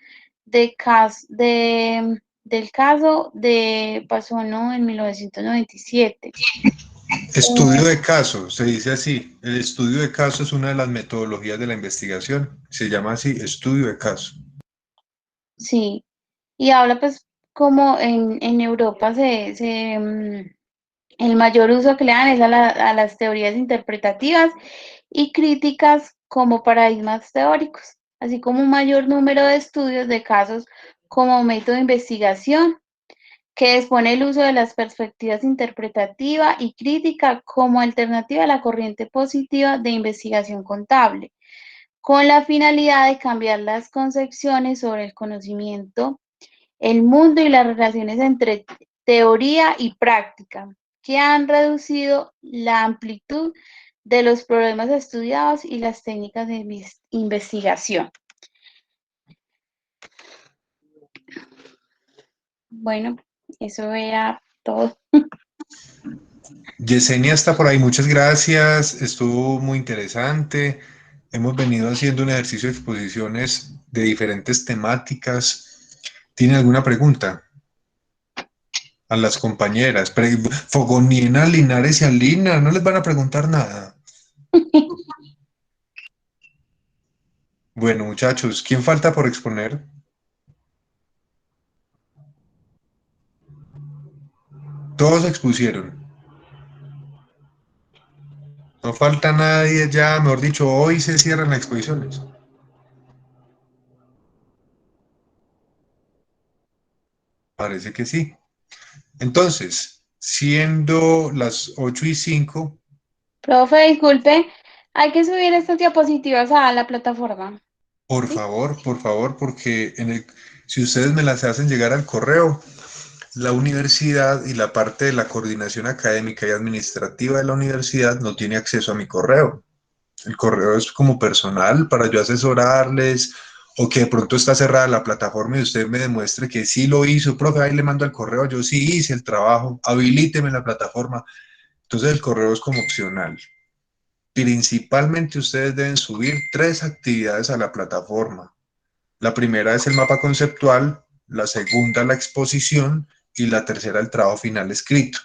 Speaker 6: del caso de Pasono en 1997.
Speaker 1: Estudio de caso, se dice así. El estudio de caso es una de las metodologías de la investigación. Se llama así, estudio de caso.
Speaker 6: Sí, y habla pues como en Europa el mayor uso que le dan es a las teorías interpretativas y críticas como paradigmas teóricos, así como un mayor número de estudios de casos como método de investigación, que expone el uso de las perspectivas interpretativa y crítica como alternativa a la corriente positiva de investigación contable, con la finalidad de cambiar las concepciones sobre el conocimiento, el mundo y las relaciones entre teoría y práctica, que han reducido la amplitud de los problemas estudiados y las técnicas de investigación. Bueno, eso era todo.
Speaker 1: Yesenia está por ahí, muchas gracias, estuvo muy interesante. Hemos venido haciendo un ejercicio de exposiciones de diferentes temáticas. ¿Tiene alguna pregunta? A las compañeras. Fogonina, Linares y Alina, no les van a preguntar nada. Bueno, muchachos, ¿quién falta por exponer? Todos expusieron. No falta nadie ya, mejor dicho, hoy se cierran las exposiciones. Parece que sí. Entonces, siendo las 8:05.
Speaker 6: Profe, disculpe, hay que subir estas diapositivas a la plataforma.
Speaker 1: Por favor, porque si ustedes me las hacen llegar al correo, la universidad y la parte de la coordinación académica y administrativa de la universidad no tiene acceso a mi correo. El correo es como personal para yo asesorarles, o que de pronto está cerrada la plataforma y usted me demuestre que sí lo hizo, profe, ahí le mando el correo, yo sí hice el trabajo, habilíteme la plataforma. Entonces el correo es como opcional. Principalmente ustedes deben subir 3 actividades a la plataforma. La primera es el mapa conceptual, la segunda la exposición y la tercera el trabajo final escrito.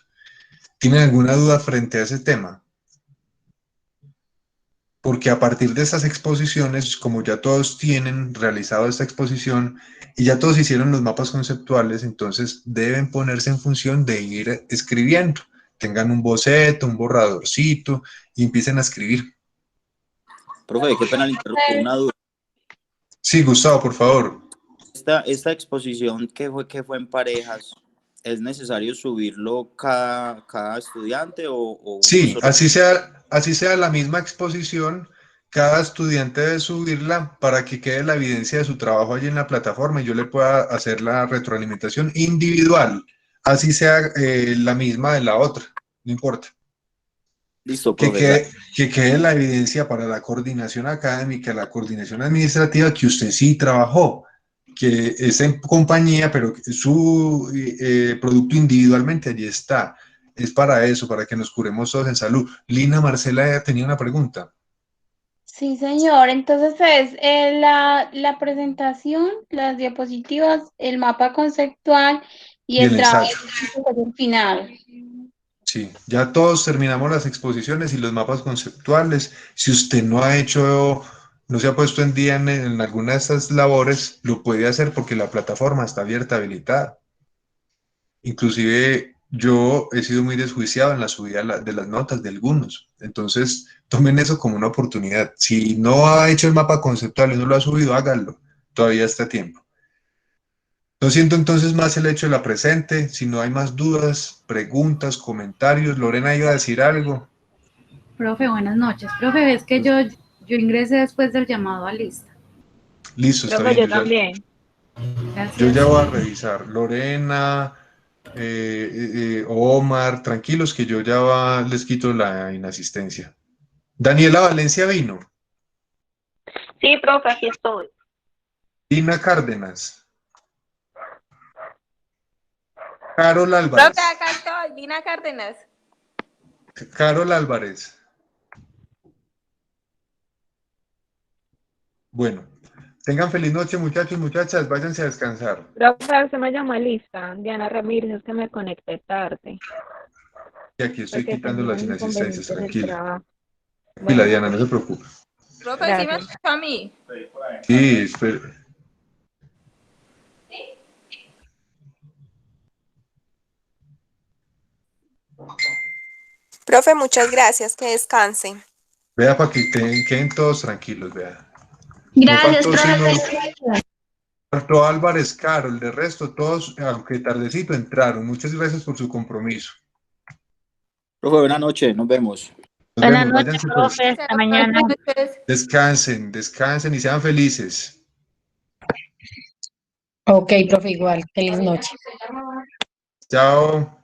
Speaker 1: ¿Tienen alguna duda frente a ese tema? Porque a partir de estas exposiciones, como ya todos tienen realizado esta exposición y ya todos hicieron los mapas conceptuales, entonces deben ponerse en función de ir escribiendo. Tengan un boceto, un borradorcito y empiecen a escribir.
Speaker 8: Profe, qué pena le interrumpir, una duda.
Speaker 1: Sí, Gustavo, por favor.
Speaker 8: Esta exposición que fue en parejas, ¿es necesario subirlo cada estudiante o
Speaker 1: sí, así sea la misma exposición, cada estudiante debe subirla para que quede la evidencia de su trabajo allí en la plataforma y yo le pueda hacer la retroalimentación individual así sea la misma de la otra, no importa.
Speaker 8: Listo,
Speaker 1: Que
Speaker 8: profe.
Speaker 1: quede la evidencia para la coordinación académica, la coordinación administrativa, que usted sí trabajó, que es en compañía, pero su producto individualmente allí está. Es para eso, para que nos curemos todos en salud. Lina Marcela tenía una pregunta.
Speaker 6: Sí, señor. Entonces es la presentación, las diapositivas, el mapa conceptual y
Speaker 1: Y
Speaker 6: el
Speaker 1: el
Speaker 6: trabajo
Speaker 1: ensayo.
Speaker 6: final.
Speaker 1: Sí, ya todos terminamos las exposiciones y los mapas conceptuales. Si usted no ha hecho, no se ha puesto en día en alguna de estas labores, lo puede hacer porque la plataforma está abierta, habilitada. Inclusive yo he sido muy desjuiciado en la subida de las notas de algunos. Entonces, tomen eso como una oportunidad. Si no ha hecho el mapa conceptual y no lo ha subido, háganlo. Todavía está a tiempo. No siento entonces más el hecho de la presente. Si no hay más dudas, preguntas, comentarios. Lorena iba a decir algo.
Speaker 18: Profe, buenas noches. Profe, es que yo ingresé después del llamado a lista.
Speaker 1: Listo, está
Speaker 7: Profe,
Speaker 1: bien.
Speaker 7: yo también.
Speaker 1: Yo ya
Speaker 18: Gracias.
Speaker 1: voy a revisar. Lorena, Omar, tranquilos que yo ya les quito la inasistencia. Daniela Valencia vino.
Speaker 14: Sí, profe, aquí estoy.
Speaker 1: Dina Cárdenas. Carol Álvarez.
Speaker 10: Profe, acá estoy, Dina Cárdenas.
Speaker 1: Carol Álvarez. Bueno, tengan feliz noche, muchachos, muchachas. Váyanse a descansar.
Speaker 7: Profe, usted me llamó a lista. Diana Ramírez, es que me conecté tarde.
Speaker 1: Y aquí estoy
Speaker 7: Porque
Speaker 1: quitando
Speaker 7: tenía
Speaker 1: las
Speaker 7: un
Speaker 1: inasistencias,
Speaker 7: inconveniente en el
Speaker 1: tranquila.
Speaker 7: trabajo.
Speaker 1: Tranquila,
Speaker 7: Bueno,
Speaker 1: Diana, no se preocupe.
Speaker 10: Profe, ¿sí me
Speaker 7: gracias.
Speaker 10: escuchó a mí?
Speaker 1: Sí, espere.
Speaker 10: Profe, muchas gracias, que descansen.
Speaker 1: Vea para que queden todos tranquilos, vea. No
Speaker 11: Gracias,
Speaker 1: faltó sino
Speaker 11: profe.
Speaker 1: faltó Álvarez, Carol, de resto todos, aunque tardecito, entraron. Muchas gracias por su compromiso.
Speaker 8: Profe, buenas noches, nos vemos.
Speaker 1: Nos
Speaker 2: Buenas
Speaker 1: vemos,
Speaker 2: noches,
Speaker 1: váyanse
Speaker 2: profe.
Speaker 1: todos.
Speaker 2: Hasta mañana.
Speaker 1: Descansen, descansen y sean felices.
Speaker 12: Ok, profe, igual. Feliz noche.
Speaker 1: Chao.